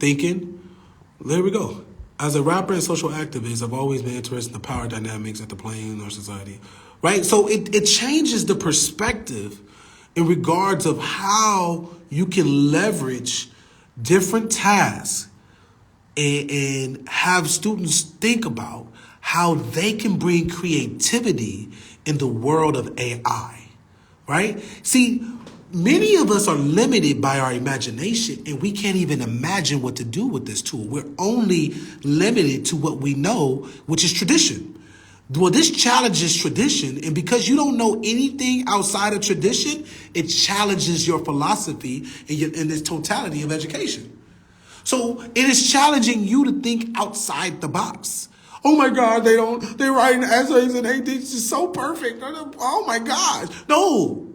There we go. As a rapper and social activist, I've always been interested in the power dynamics at the plane in our society, right? So it changes the perspective in regards of how you can leverage different tasks and have students think about how they can bring creativity in the world of AI, right? See, many of us are limited by our imagination, and we can't even imagine what to do with this tool. We're only limited to what we know, which is tradition. Well, this challenges tradition, and because you don't know anything outside of tradition, it challenges your philosophy and this totality of education. So it is challenging you to think outside the box. Oh my God, they're writing essays and it's just so perfect. Oh my gosh. No,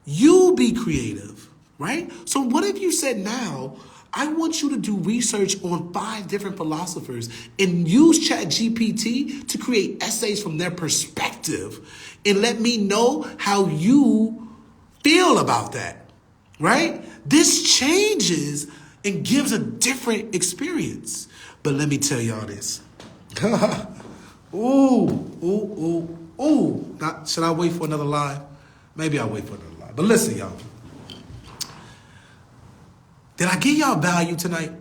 you be creative, right? So what if you said now, I want you to do research on 5 different philosophers and use ChatGPT to create essays from their perspective and let me know how you feel about that, right? This changes and gives a different experience. But let me tell y'all this. Ooh. Should I wait for another live? Maybe I'll wait for another live. But listen, y'all. Did I give y'all value tonight?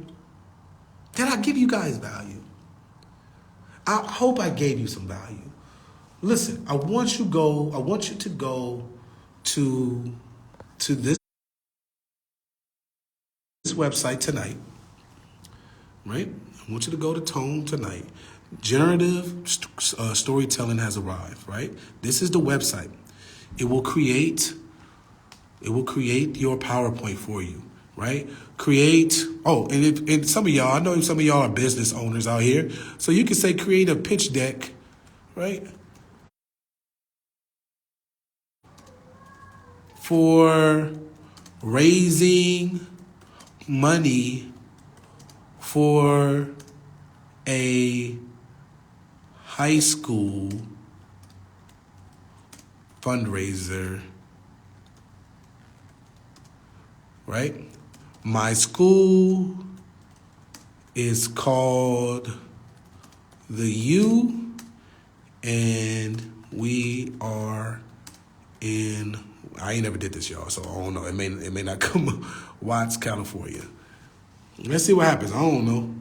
Did I give you guys value? I hope I gave you some value. Listen, I want you to go to this website tonight, right? I want you to go to Tome tonight. Generative storytelling has arrived, right? This is the website. It will create your PowerPoint for you, right? And some of y'all, I know some of y'all are business owners out here, so you can say create a pitch deck, right? For raising money for a high school fundraiser, right? My school is called the U, and we are in, I ain't never did this, y'all, so I don't know. It may not come Watts, California. Let's see what happens. I don't know.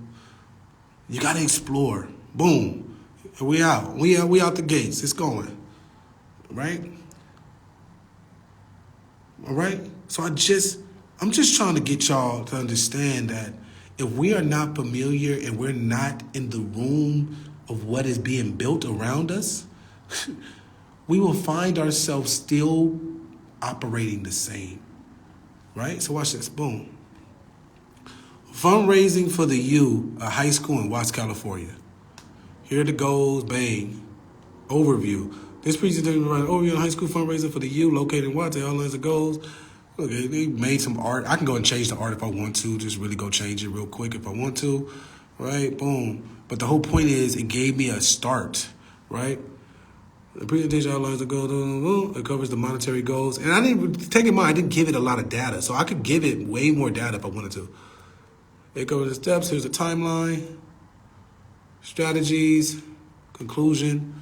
You gotta explore. Boom. We out. We out the gates. It's going. Right? All right? So I'm just trying to get y'all to understand that if we are not familiar and we're not in the room of what is being built around us, we will find ourselves still operating the same. Right? So watch this. Boom. Fundraising for the U, a high school in Watts, California. Here are the goals, bang. Overview. This presentation provides an overview of high school fundraiser for the U located in Watts. They outlines the goals. Okay, they made some art. I can go and change the art if I want to. Just really go change it real quick if I want to. Right? Boom. But the whole point is it gave me a start. Right? The presentation outlines the goals. It covers the monetary goals. And I didn't take in mind, I didn't give it a lot of data. So I could give it way more data if I wanted to. It covers the steps. Here's the timeline. Strategies. Conclusion.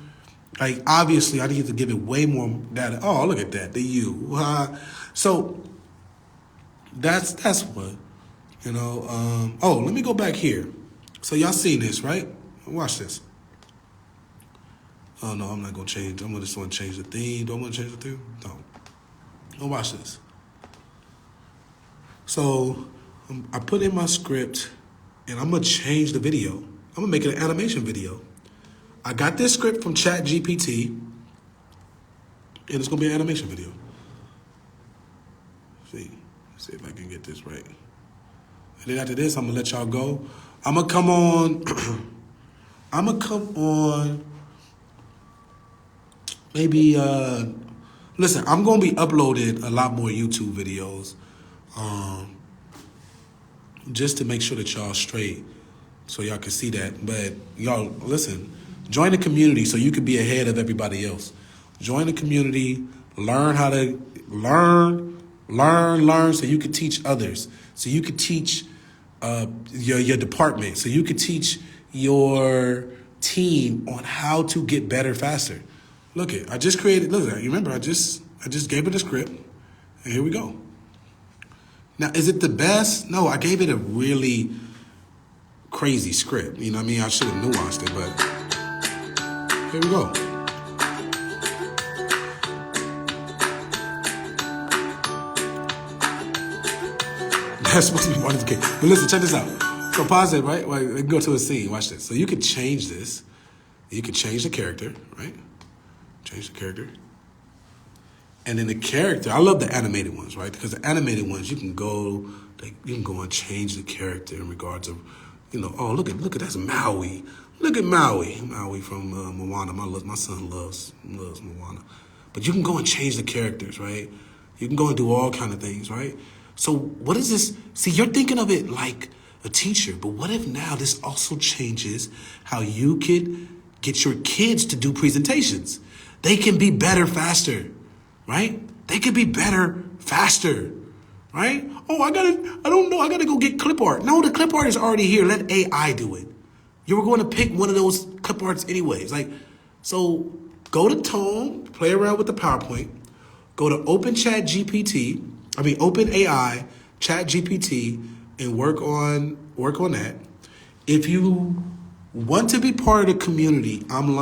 Like, obviously, I need to give it way more data. Oh, look at that. The U. So that's what, let me go back here. So y'all seen this, right? Watch this. Oh, no, I'm not going to change. I'm just going to change the theme. Do I want to change the theme? No. Oh, watch this. So I put in my script, and I'm going to change the video. I'm going to make it an animation video. I got this script from ChatGPT, and it's going to be an animation video. See if I can get this right. And then after this, I'm going to let y'all go. I'm going to come on. maybe listen, I'm gonna be uploading a lot more YouTube videos, just to make sure that y'all straight, so y'all can see that. But y'all listen, join the community so you can be ahead of everybody else. Join the community, learn how to learn, so you can teach others. So you can teach your department. So you can teach your team on how to get better faster. Look it, I just created. Look at that. You remember I just gave it a script, and here we go. Now, is it the best? No, I gave it a really crazy script. You know what I mean? I should have nuanced it, but here we go. That's supposed to be one of the kids. But listen, check this out. So pause it, right? Well, go to a scene. Watch this. So you could change this. You could change the character, right? Change the character. And then the character, I love the animated ones, right? Because the animated ones, you can go and change the character in regards of, oh, look at that's Maui. Look at Maui from Moana. My son loves Moana. But you can go and change the characters, right? You can go and do all kind of things, right? So what is this? See, you're thinking of it like a teacher, but what if now this also changes how you could get your kids to do presentations? They can be better faster, right? They could be better faster, right? Oh, I gotta go get clip art. No, the clip art is already here. Let AI do it. You were going to pick one of those clip arts anyways. So go to Tome, play around with the PowerPoint, go to Open AI, ChatGPT, and work on that. If you want to be part of the community, I'm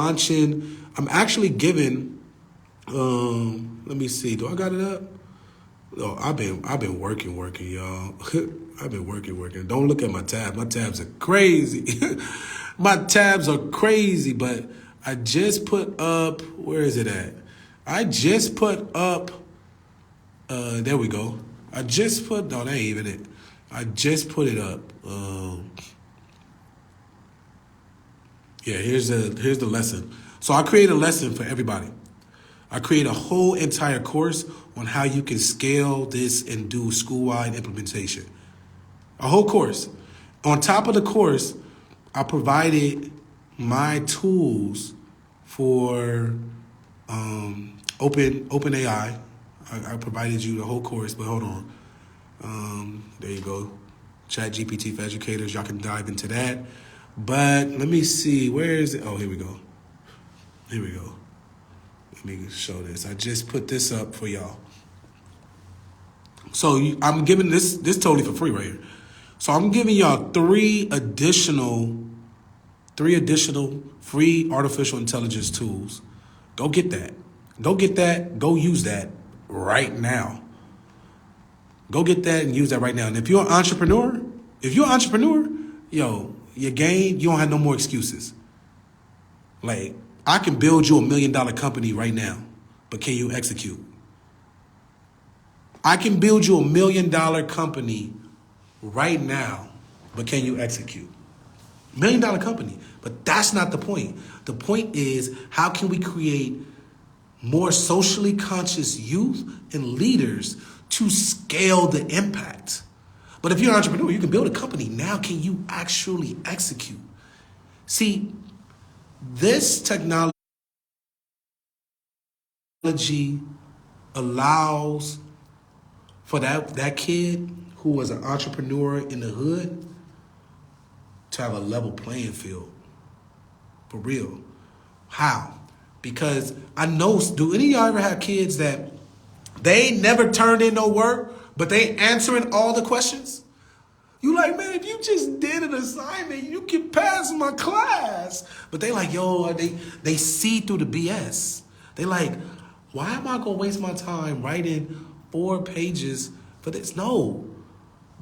actually giving, let me see, do I got it up? Oh, I've been working, y'all. I've been working. Don't look at my tab. My tabs are crazy. My tabs are crazy, but I just put up, where is it at? I just put up, there we go. No, that ain't even it. I just put it up. Yeah, here's the lesson. So I create a lesson for everybody. I create a whole entire course on how you can scale this and do school-wide implementation. A whole course. On top of the course, I provided my tools for OpenAI. I provided you the whole course, but hold on. There you go. ChatGPT for educators. Y'all can dive into that. But let me see. Where is it? Oh, here we go. Let me show this. I just put this up for y'all. So I'm giving this totally for free right here. So I'm giving y'all three additional free artificial intelligence tools. Go get that. Go use that right now. Go get that and use that right now. And if you're an entrepreneur, yo, your game, you don't have no more excuses. Like, I can build you $1 million company right now, but can you execute? I can build you $1 million company right now, but can you execute? $1 million company, but that's not the point. The point is, how can we create more socially conscious youth and leaders to scale the impact? But if you're an entrepreneur, you can build a company. Now, can you actually execute? See, this technology allows for that kid who was an entrepreneur in the hood to have a level playing field. For real. How? Because I know, do any of y'all ever have kids that they never turned in no work, but they answering all the questions? You like, man, if you just did an assignment, you can pass my class. But they like, yo, they see through the BS. They like, why am I gonna waste my time writing 4 pages for this? No,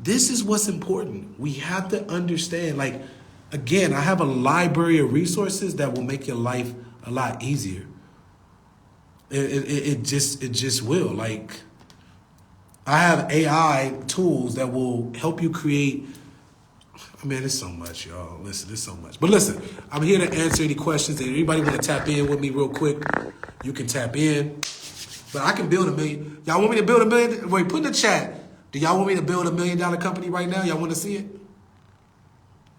this is what's important. We have to understand, like, again, I have a library of resources that will make your life a lot easier. It just will. Like, I have AI tools that will help you create I mean, there's so much, y'all. Listen, there's so much. But listen, I'm here to answer any questions. If anybody want to tap in with me real quick, you can tap in. But I can build $1 million. Y'all want me to build $1 million? Wait, put in the chat. Do y'all want me to build $1 million company right now? Y'all want to see it?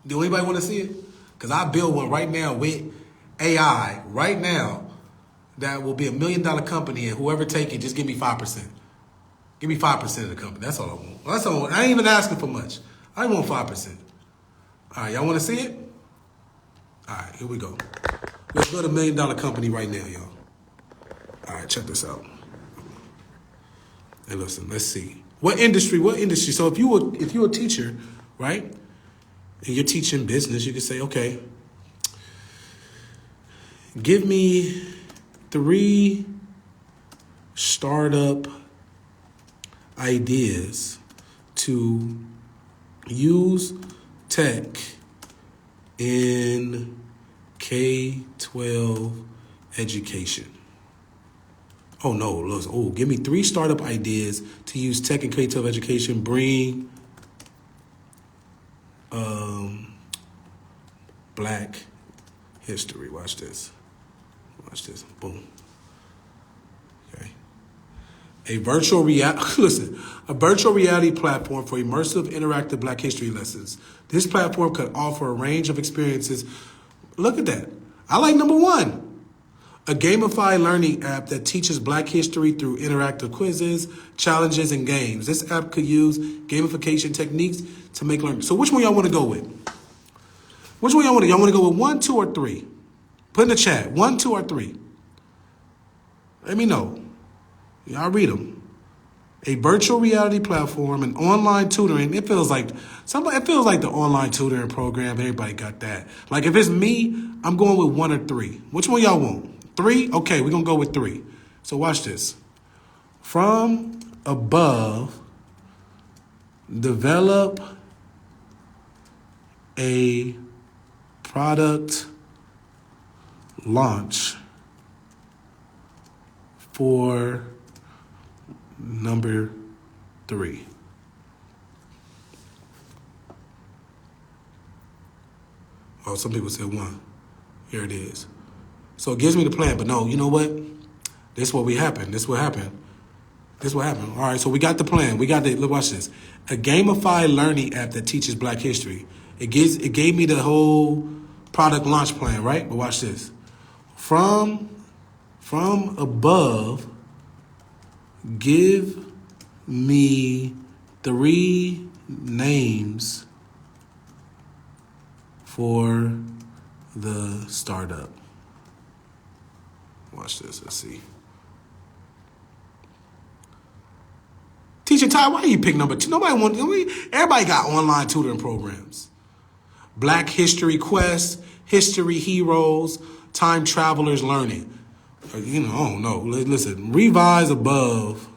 Do anybody want to see it? Because I build one right now with AI right now that will be $1 million company, and whoever take it, just give me 5%. Give me 5% of the company. That's all I want. That's all. I ain't even asking for much. I want 5%. All right, y'all want to see it? All right, here we go. Let's build $1 million company right now, y'all. All right, check this out. Hey, listen, let's see. What industry? So if you're a teacher, right, and you're teaching business, you can say, okay, give me 3 startup ideas to use tech in K-12 education. Oh no, look, give me 3 startup ideas to use tech in K-12 education. Bring Black history. Watch this. Boom. Okay. A virtual reality platform for immersive, interactive Black history lessons. This platform could offer a range of experiences. Look at that. I like number 1. A gamified learning app that teaches Black history through interactive quizzes, challenges, and games. This app could use gamification techniques to make learning. So which one y'all want to go with? Which one y'all want to? Y'all want to go with 1, 2, or 3? Put in the chat. 1, 2, or 3. Let me know. Y'all read them. A virtual reality platform, and online tutoring. It feels like the online tutoring program. Everybody got that. Like if it's me, I'm going with 1 or 3. Which one y'all want? 3? Okay, we're gonna go with 3. So watch this. From above, develop a product launch for number 3. Oh, some people said 1. Here it is. So it gives me the plan, but no, you know what? This what happened. All right, so we got the plan. Look, watch this. A gamified learning app that teaches Black history. It gave me the whole product launch plan, right? But watch this. From above, give me 3 names for the startup. Watch this. Let's see. Teacher Ty, why you pick number 2? Everybody got online tutoring programs. Black History Quest, History Heroes, Time Travelers Learning. Oh no. Listen, revise above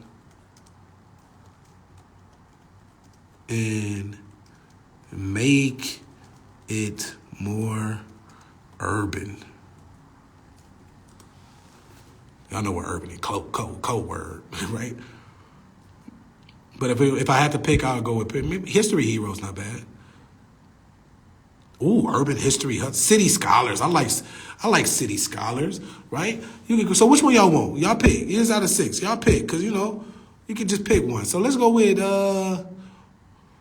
and make it more urban. Y'all know what urban is, code word, right? But if I had to pick, I'll go with History Heroes. Not bad. Ooh, urban history, city scholars. I like city scholars, right? So which one y'all want? Y'all pick. It's out of 6. Y'all pick, because you can just pick one. So let's go with. I'm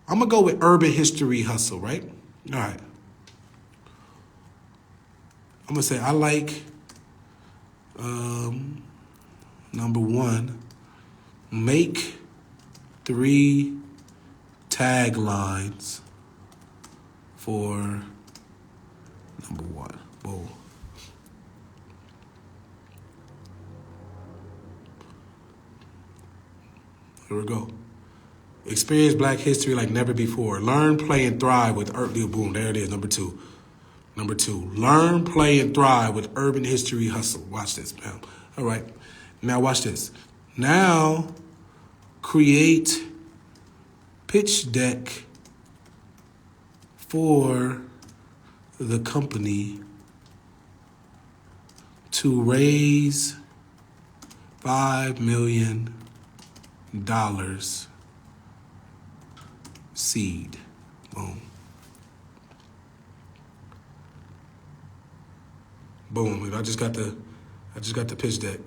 gonna go with urban history hustle, right? All right. I'm gonna say I like. Number 1, make 3 taglines for number 1. Boom. Here we go. Experience Black history like never before. Learn, play, and thrive with boom. There it is. Number 2. Learn, play, and thrive with urban history hustle. Watch this, man. All right. Now watch this. Now create pitch deck for the company to raise $5 million seed. Boom. Boom. I just got the pitch deck.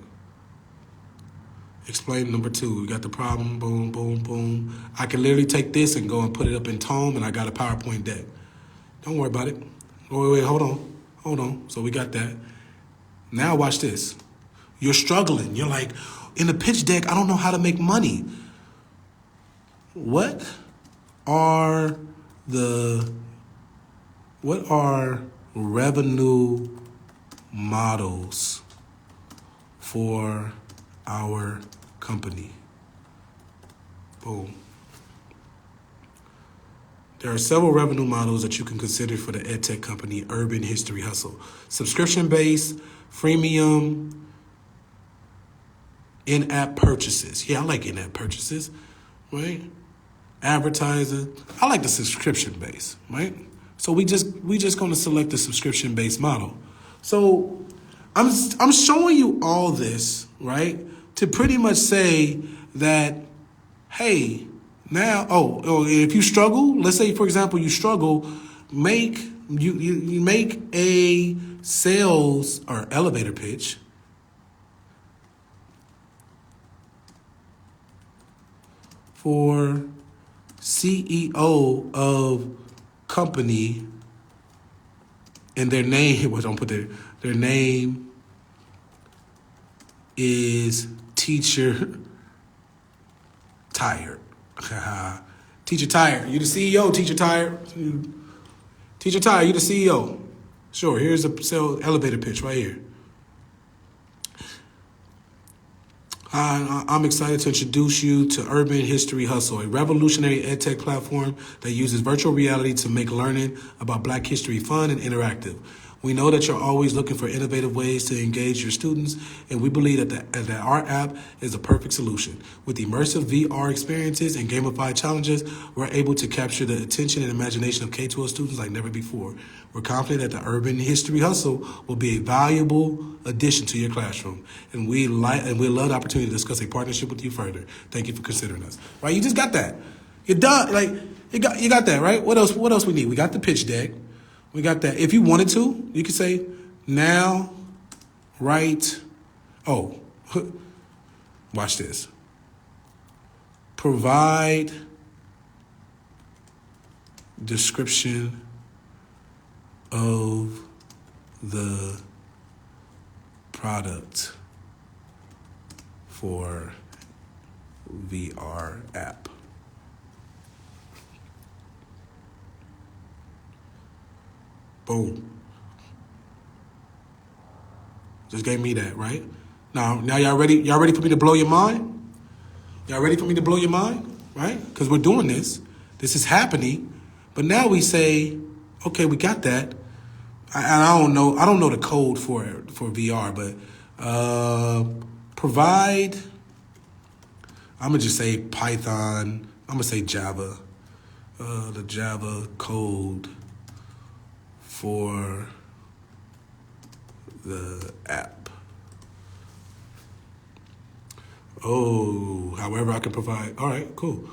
Explain number 2. We got the problem. Boom, boom, boom. I can literally take this and go and put it up in Tome, and I got a PowerPoint deck. Don't worry about it. Wait, hold on. So we got that. Now watch this. You're struggling. You're like, in the pitch deck, I don't know how to make money. What are revenue models for our company? Boom. There are several revenue models that you can consider for the EdTech company Urban History Hustle. Subscription-based, freemium, in-app purchases. Yeah, I like in-app purchases, right? Advertising. I like the subscription-based, right? So we just going to select the subscription-based model. So I'm showing you all this, right, to pretty much say that, hey, now, if you struggle, let's say, for example, you struggle, you make a sales or elevator pitch for CEO of company, and their name, don't put their name is Teacher Tired. Teacher Tired. You the CEO, Teacher Tired. Teacher Tired, you the CEO. Sure, here's a sales elevator pitch right here. Hi, I'm excited to introduce you to Urban History Hustle, a revolutionary edtech platform that uses virtual reality to make learning about Black history fun and interactive. We know that you're always looking for innovative ways to engage your students, and we believe that our app is a perfect solution. With immersive VR experiences and gamified challenges, we're able to capture the attention and imagination of K-12 students like never before. We're confident that the Urban History Hustle will be a valuable addition to your classroom, and we love the opportunity to discuss a partnership with you further. Thank you for considering us. Right? You just got that. You're done. Like you got that, right? What else we need? We got the pitch deck. We got that. If you wanted to, you could say, now, write, watch this. Provide description of the product for VR app. Boom. Just gave me that, right? Now y'all ready? Y'all ready for me to blow your mind? Y'all ready for me to blow your mind? Right? Because we're doing this. This is happening. But now we say, okay, we got that. I don't know the code for VR, but provide. I'm gonna just say Python. I'm gonna say Java. The Java code for the app. However I can provide. All right, cool.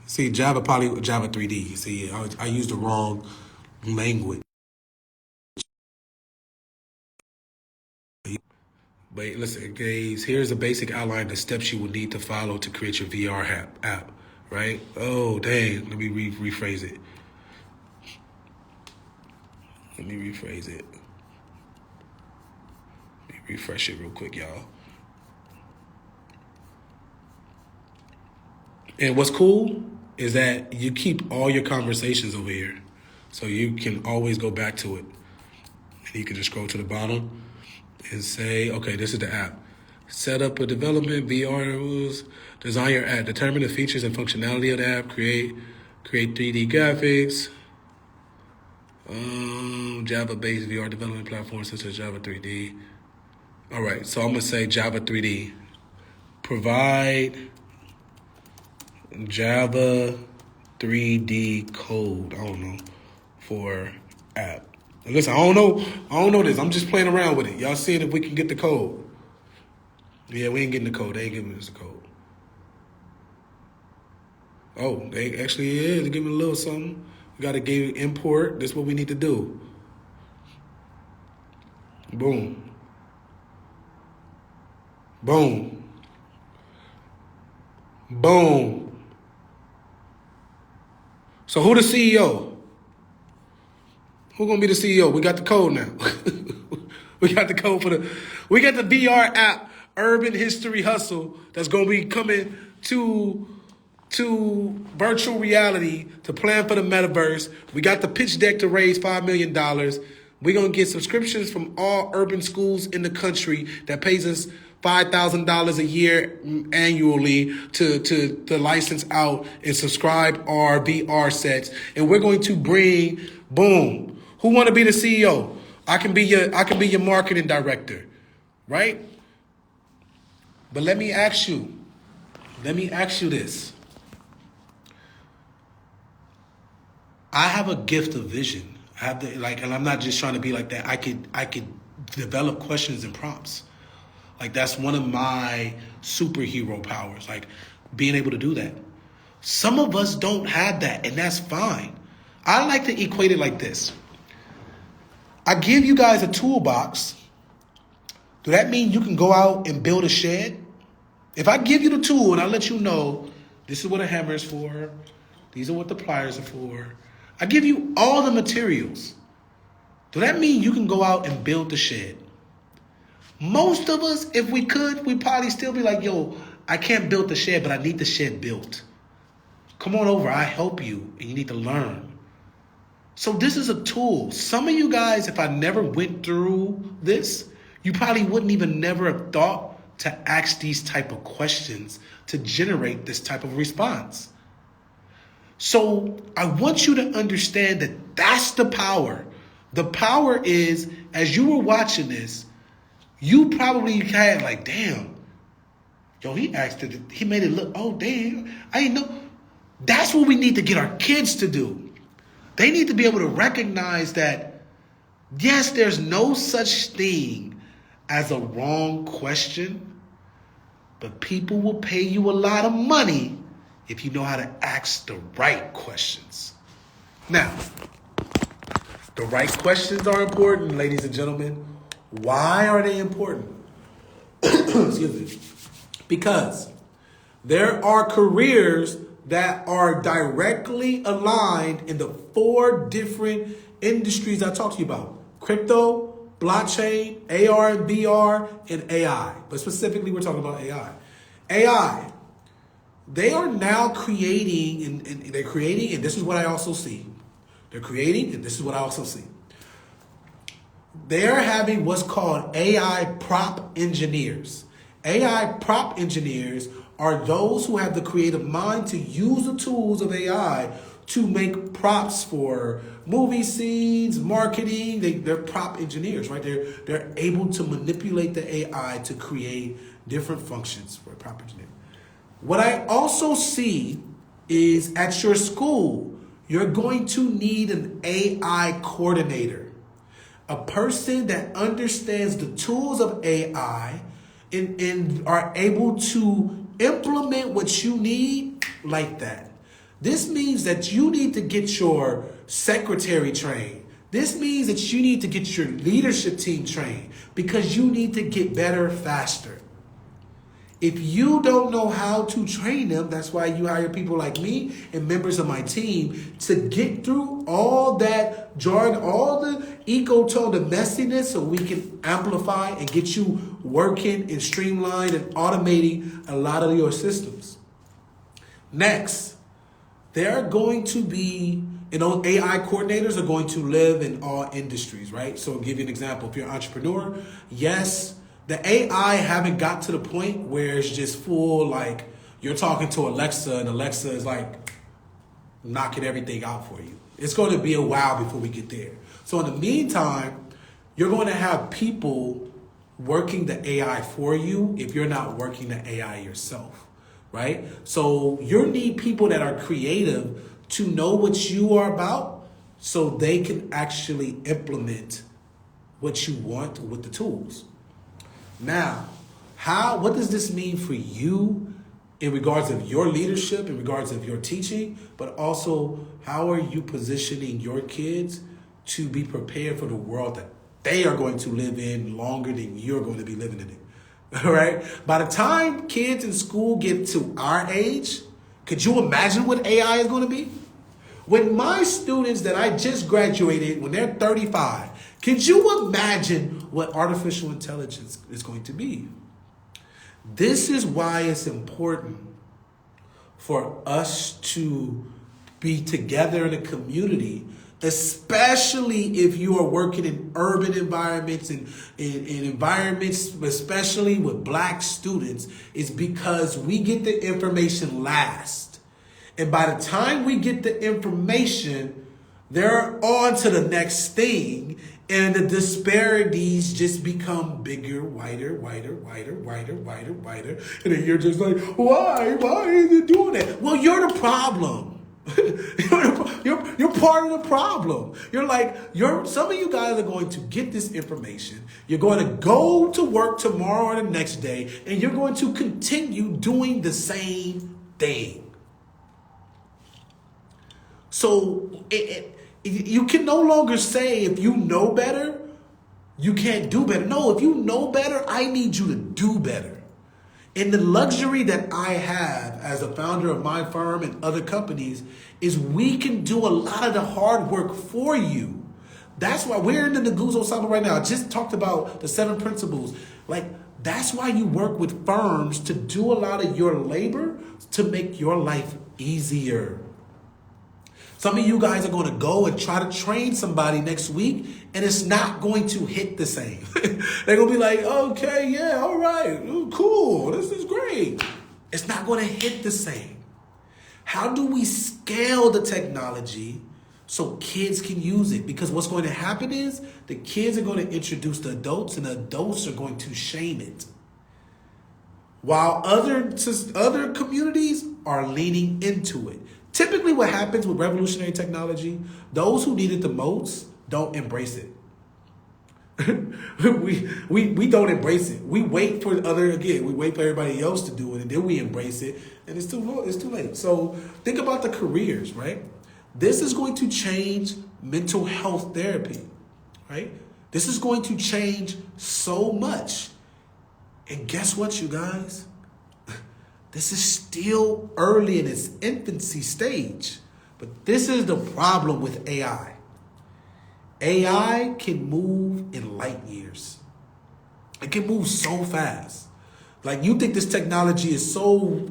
See, Java 3D. See, I used the wrong language. But listen, guys, here's a basic outline of the steps you will need to follow to create your VR app, right? Oh, dang. Let me rephrase it. Let me refresh it real quick, y'all. And what's cool is that you keep all your conversations over here. So you can always go back to it. And you can just scroll to the bottom and say, okay, this is the app. Set up a development, VR rules, design your app, determine the features and functionality of the app, create 3D graphics, Java-based VR development platforms such as Java 3D. All right, so I'm gonna say Java 3D. Provide Java 3D code, for app. And listen, I don't know this. I'm just playing around with it. Y'all seeing if we can get the code. Yeah, we ain't getting the code. They ain't giving us the code. Oh, they actually is. They're giving a little something. We got to give import. This is what we need to do. Boom. Boom. Boom. So who the CEO? Who gonna be the CEO? We got the code now. We got the code we got the VR app, Urban History Hustle, that's gonna be coming to virtual reality to plan for the metaverse. We got the pitch deck to raise $5 million. We're gonna get subscriptions from all urban schools in the country that pays us $5,000 a year annually to license out and subscribe our VR sets. And we're going to bring, boom. Who want to be the CEO? I can be your marketing director, right? But let me ask you this. I have a gift of vision. I have and I'm not just trying to be like that. I could develop questions and prompts. Like, that's one of my superhero powers, like being able to do that. Some of us don't have that, and that's fine. I like to equate it like this. I give you guys a toolbox. Do that mean you can go out and build a shed? If I give you the tool and I let you know, this is what a hammer is for, these are what the pliers are for, I give you all the materials. Do that mean you can go out and build the shed? Most of us, if we could, we'd probably still be like, yo, I can't build the shed, but I need the shed built. Come on over, I help you, and you need to learn. So this is a tool. Some of you guys, if I never went through this, you probably wouldn't even never have thought to ask these type of questions to generate this type of response. So I want you to understand that that's the power. The power is, as you were watching this, you probably had like, damn, yo, he asked it, he made it look, oh, damn, I didn't know. That's what we need to get our kids to do. They need to be able to recognize that, yes, there's no such thing as a wrong question, but people will pay you a lot of money if you know how to ask the right questions. Now, the right questions are important, ladies and gentlemen. Why are they important? Excuse me. Because there are careers that are directly aligned in the 4 different industries I talked to you about. Crypto, blockchain, AR and VR, and AI. But specifically, we're talking about AI. AI, they are now creating, and they're creating, and this is what I also see. They're creating, and this is what I also see. They're having what's called AI prop engineers. AI prop engineers are those who have the creative mind to use the tools of AI to make props for movie scenes, marketing. They're prop engineers, right? They're able to manipulate the AI to create different functions for a prop engineer. What I also see is at your school, you're going to need an AI coordinator, a person that understands the tools of AI and are able to implement what you need like that. This means that you need to get your secretary trained. This means that you need to get your leadership team trained because you need to get better faster. If you don't know how to train them, that's why you hire people like me and members of my team to get through all that jargon, all the ecotone, the messiness, so we can amplify and get you working and streamlined and automating a lot of your systems. Next, there are going to be, AI coordinators are going to live in all industries, right? So I'll give you an example. If you're an entrepreneur, yes, the AI haven't got to the point where it's just full, like you're talking to Alexa and Alexa is like knocking everything out for you. It's going to be a while before we get there. So in the meantime, you're going to have people working the AI for you if you're not working the AI yourself, right? So you need people that are creative to know what you are about so they can actually implement what you want with the tools. Now, what does this mean for you in regards of your leadership, in regards of your teaching, but also how are you positioning your kids to be prepared for the world they are going to live in longer than you're going to be living in it. All right? By the time kids in school get to our age, could you imagine what AI is going to be? When my students that I just graduated, when they're 35, could you imagine what artificial intelligence is going to be? This is why it's important for us to be together in a community, especially if you are working in urban environments and in environments, especially with Black students, is because we get the information last. And by the time we get the information, they're on to the next thing, and the disparities just become bigger, wider. And then you're just like, why is it doing that? Well, you're the problem. You're part of the problem. Some of you guys are going to get this information. You're going to go to work tomorrow or the next day, and you're going to continue doing the same thing. So you can no longer say if you know better, you can't do better. No, if you know better, I need you to do better. And the luxury that I have as a founder of my firm and other companies is we can do a lot of the hard work for you. That's why we're in the Naguzo cycle right now. I just talked about the 7 principles. That's why you work with firms to do a lot of your labor to make your life easier. Some of you guys are going to go and try to train somebody next week, and it's not going to hit the same. They're going to be like, okay, yeah, all right, cool, this is great. It's not going to hit the same. How do we scale the technology so kids can use it? Because what's going to happen is the kids are going to introduce the adults, and the adults are going to shame it. While other communities are leaning into it. Typically what happens with revolutionary technology, those who need it the most don't embrace it. we don't embrace it. We wait for we wait for everybody else to do it, and then we embrace it, and it's too late. So think about the careers, right? This is going to change mental health therapy, right? This is going to change so much. And guess what, you guys? This is still early in its infancy stage, but this is the problem with AI. AI can move in light years. It can move so fast. You think this technology is so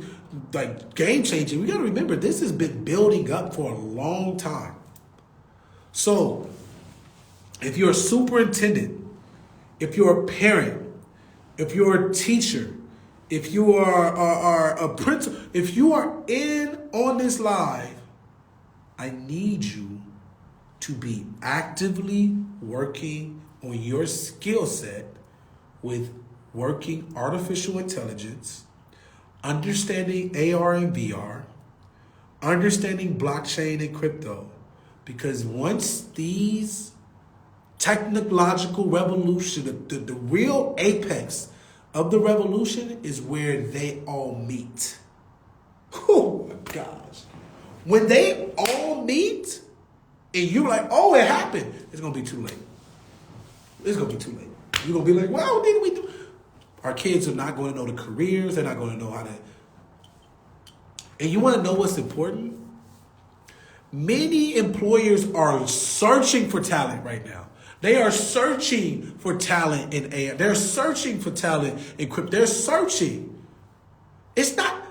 game changing. We got to remember this has been building up for a long time. So if you're a superintendent, if you're a parent, if you're a teacher, if you are a principal, if you are in on this live, I need you to be actively working on your skill set with working artificial intelligence, understanding AR and VR, understanding blockchain and crypto. Because once these technological revolution, the real apex of the revolution is where they all meet. Oh my gosh. When they all meet and you're like, oh, it happened, it's going to be too late. It's going to be too late. You're going to be like, well, what did we do? Our kids are not going to know the careers. They're not going to know how to. And you want to know what's important? Many employers are searching for talent right now. They are searching for talent in AI. They're searching for talent in crypto. They're searching. It's not,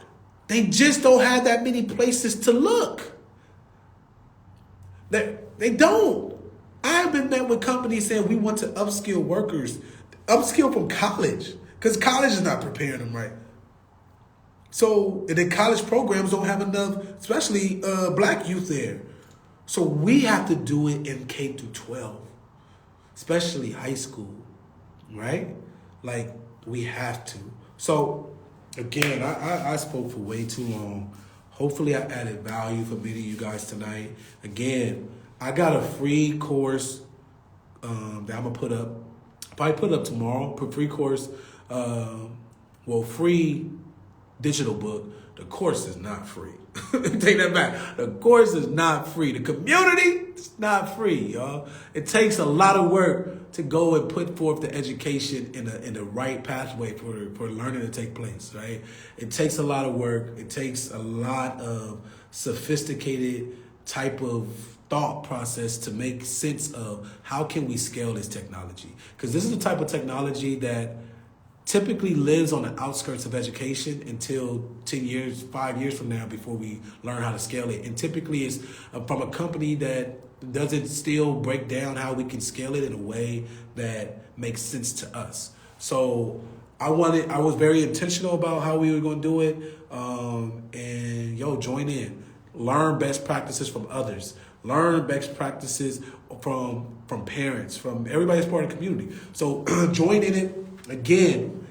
they just don't have that many places to look. They don't. I've been met with companies saying we want to upskill workers, upskill from college, because college is not preparing them right. So, and the college programs don't have enough, especially Black youth there. So we have to do it in K through 12. Especially high school, right? We have to. So, again, I spoke for way too long. Hopefully I added value for many of you guys tonight. Again, I got a free course that I'm going to put up. Probably put it up tomorrow. Free course. Free digital book. The course is not free. Take that back. The course is not free. The community It's not free, y'all. It takes a lot of work to go and put forth the education in the right pathway for learning to take place, right? It takes a lot of work. It takes a lot of sophisticated type of thought process to make sense of how can we scale this technology. Because this is the type of technology that typically lives on the outskirts of education until 10 years, 5 years from now before we learn how to scale it. And typically it's from a company that doesn't still break down how we can scale it in a way that makes sense to us. So I was very intentional about how we were going to do it. And join in. Learn best practices from others. Learn best practices from parents, from everybody that's part of the community. So join in it. Again,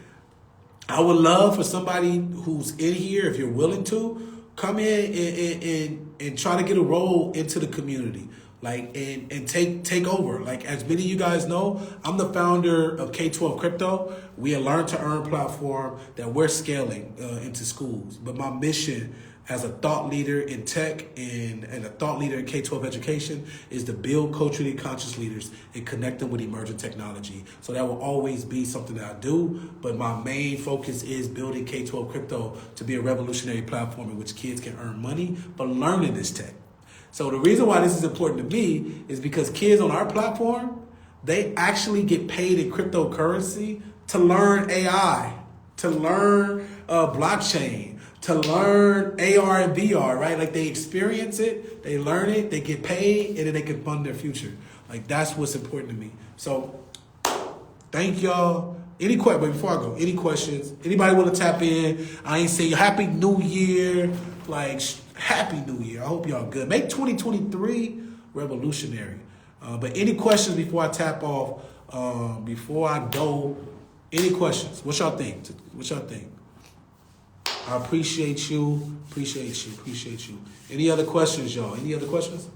I would love for somebody who's in here, if you're willing to, come in and try to get a role into the community. And take over. Like, as many of you guys know, I'm the founder of K-12 Crypto. We are a learn to earn platform that we're scaling into schools. But my mission as a thought leader in tech and a thought leader in K-12 education is to build culturally conscious leaders and connect them with emerging technology. So that will always be something that I do, but my main focus is building K-12 Crypto to be a revolutionary platform in which kids can earn money but learning this tech. So the reason why this is important to me is because kids on our platform, they actually get paid in cryptocurrency to learn AI, to learn blockchain, to learn AR and VR, right? Like, they experience it, they learn it, they get paid, and then they can fund their future. Like, that's what's important to me. So thank y'all. But before I go, any questions? Anybody want to tap in? I ain't saying Happy New Year. Like, Happy New Year. I hope y'all good. Make 2023 revolutionary. But any questions before I tap off? Before I go, any questions? What y'all think? I appreciate you. Any other questions, y'all? Any other questions?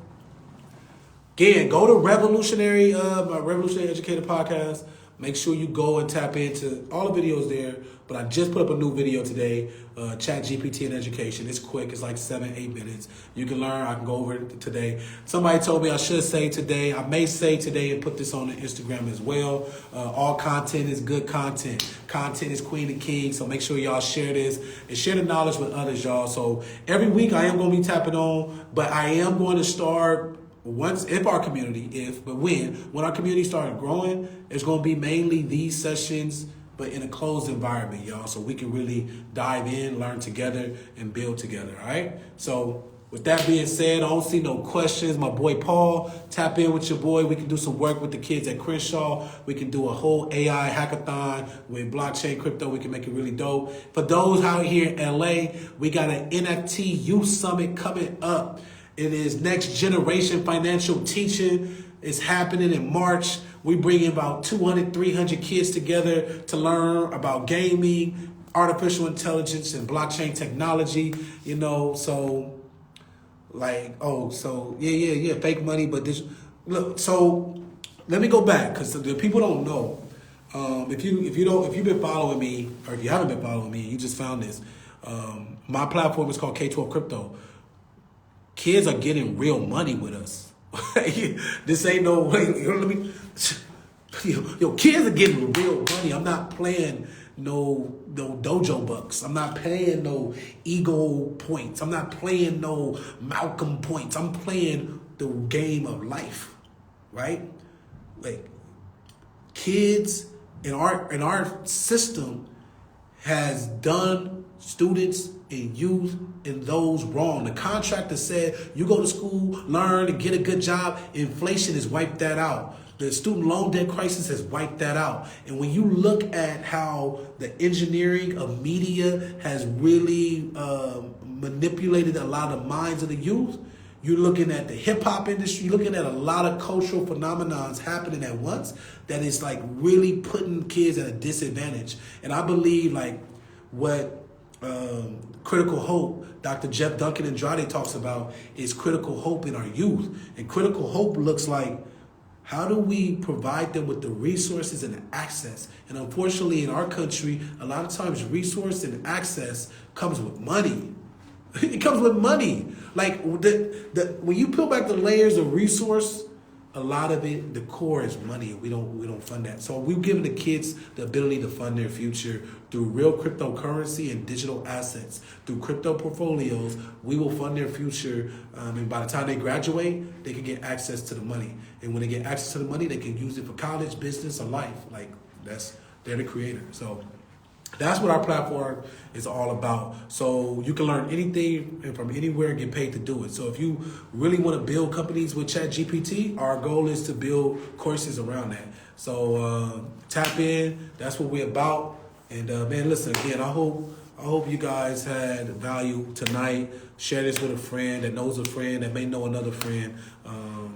Again, go to my Revolutionary Educator podcast. Make sure you go and tap into all the videos there. But I just put up a new video today, ChatGPT and Education. It's quick. It's like 7-8 minutes. You can learn. I can go over it today. Somebody told me I should say today. I may say today and put this on the Instagram as well. All content is good content. Content is queen and king. So make sure y'all share this and share the knowledge with others, y'all. So every week I am going to be tapping on, but I am going to start when our community started growing, it's going to be mainly these sessions, but in a closed environment, y'all, so we can really dive in, learn together, and build together, all right? So with that being said, I don't see no questions. My boy Paul, tap in with your boy. We can do some work with the kids at Crenshaw. We can do a whole AI hackathon with blockchain crypto. We can make it really dope. For those out here in LA, we got an NFT Youth Summit coming up. It is Next Generation Financial Teaching. It's happening in March. We bring in about 200, 300 kids together to learn about gaming, artificial intelligence, and blockchain technology. Fake money. But this, look. So let me go back because the people don't know. If you've been following me, or if you haven't been following me, you just found this. My platform is called K-12 Crypto. Kids are getting real money with us. This ain't no way. Kids are getting real money. I'm not playing no dojo bucks. I'm not playing no ego points. I'm not playing no Malcolm points. I'm playing the game of life, right? Like, kids in our system has done students and youth and those wrong. The contractor said you go to school, learn, and get a good job. Inflation has wiped that out. The student loan debt crisis has wiped that out. And when you look at how the engineering of media has really manipulated a lot of the minds of the youth, you're looking at the hip hop industry, you're looking at a lot of cultural phenomenons happening at once that is like really putting kids at a disadvantage. And I believe like what critical hope, Dr. Jeff Duncan Andrade talks about is critical hope in our youth. And critical hope looks like, how do we provide them with the resources and access? And unfortunately in our country, a lot of times resource and access comes with money. It comes with money. Like when you peel back the layers of resource, a lot of it, the core is money. We don't fund that. So we're giving the kids the ability to fund their future through real cryptocurrency and digital assets. Through crypto portfolios, we will fund their future. And by the time they graduate, they can get access to the money. And when they get access to the money, they can use it for college, business, or life. Like they're the creator. So that's what our platform is all about. So you can learn anything from anywhere and get paid to do it. So if you really want to build companies with ChatGPT, our goal is to build courses around that. So tap in. That's what we're about. And man, listen again. I hope you guys had value tonight. Share this with a friend that knows a friend that may know another friend.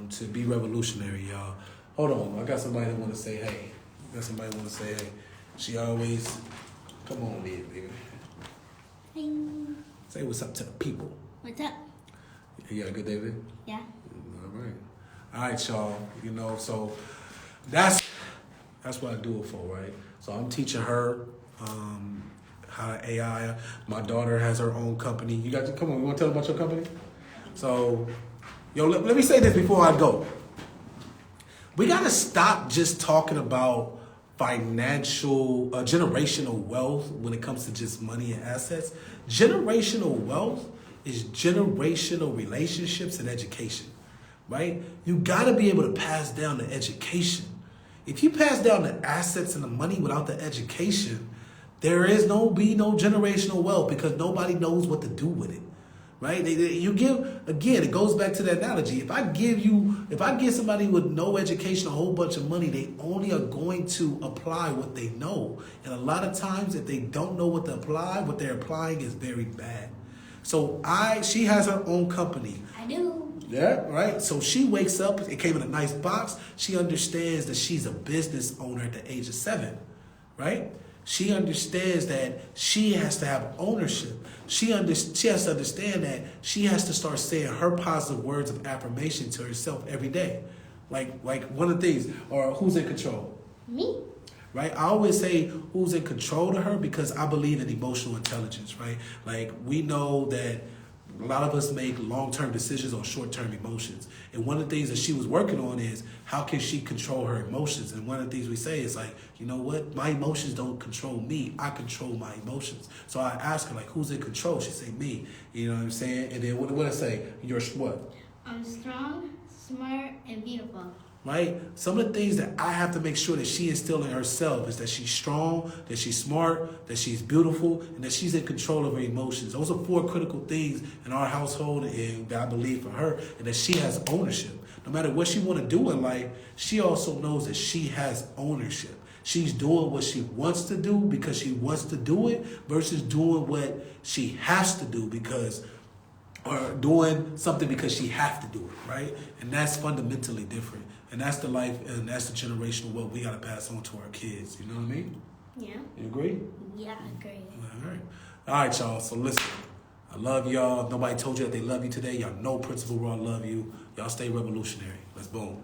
To be revolutionary, y'all. Hold on, I got somebody that want to say hey. She always. Come on, baby. Hey. Say what's up to the people. What's up? You got a good day, baby? Yeah. All right, y'all. So that's what I do it for, right? So I'm teaching her how to AI. My daughter has her own company. Come on, you want to tell them about your company? So, let me say this before I go. We got to stop just talking about financial, generational wealth when it comes to just money and assets. Generational wealth is generational relationships and education, right? You got to be able to pass down the education. If you pass down the assets and the money without the education, there is no generational wealth because nobody knows what to do with it. Right? You give, again, it goes back to the analogy. If I give somebody with no education a whole bunch of money, they only are going to apply what they know. And a lot of times, if they don't know what to apply, what they're applying is very bad. So she has her own company. I do. Yeah, right? So she wakes up, it came in a nice box. She understands that she's a business owner at the age of 7, right? She understands that she has to have ownership. She has to understand that she has to start saying her positive words of affirmation to herself every day. Like one of the things, or who's in control? Me. Right? I always say who's in control to her because I believe in emotional intelligence, right? Like we know that a lot of us make long-term decisions on short-term emotions. And one of the things that she was working on is how can she control her emotions? And one of the things we say is like, you know what? My emotions don't control me. I control my emotions. So I ask her, like, who's in control? She say, me. You know what I'm saying? And then what I say? You're what? I'm strong, smart, and beautiful. Right? Some of the things that I have to make sure that she instills in herself is that she's strong, that she's smart, that she's beautiful, and that she's in control of her emotions. Those are 4 critical things in our household and that I believe for her, and that she has ownership. No matter what she want to do in life, she also knows that she has ownership. She's doing what she wants to do because she wants to do it versus doing what she has to do or doing something because she has to do it, right? And that's fundamentally different. And that's the life and that's the generational wealth we got to pass on to our kids. You know what I mean? Yeah. You agree? Yeah, I agree. All right, y'all. So listen, I love y'all. If nobody told you that they love you today, y'all know Principal Raw love you. Y'all stay revolutionary. Let's boom.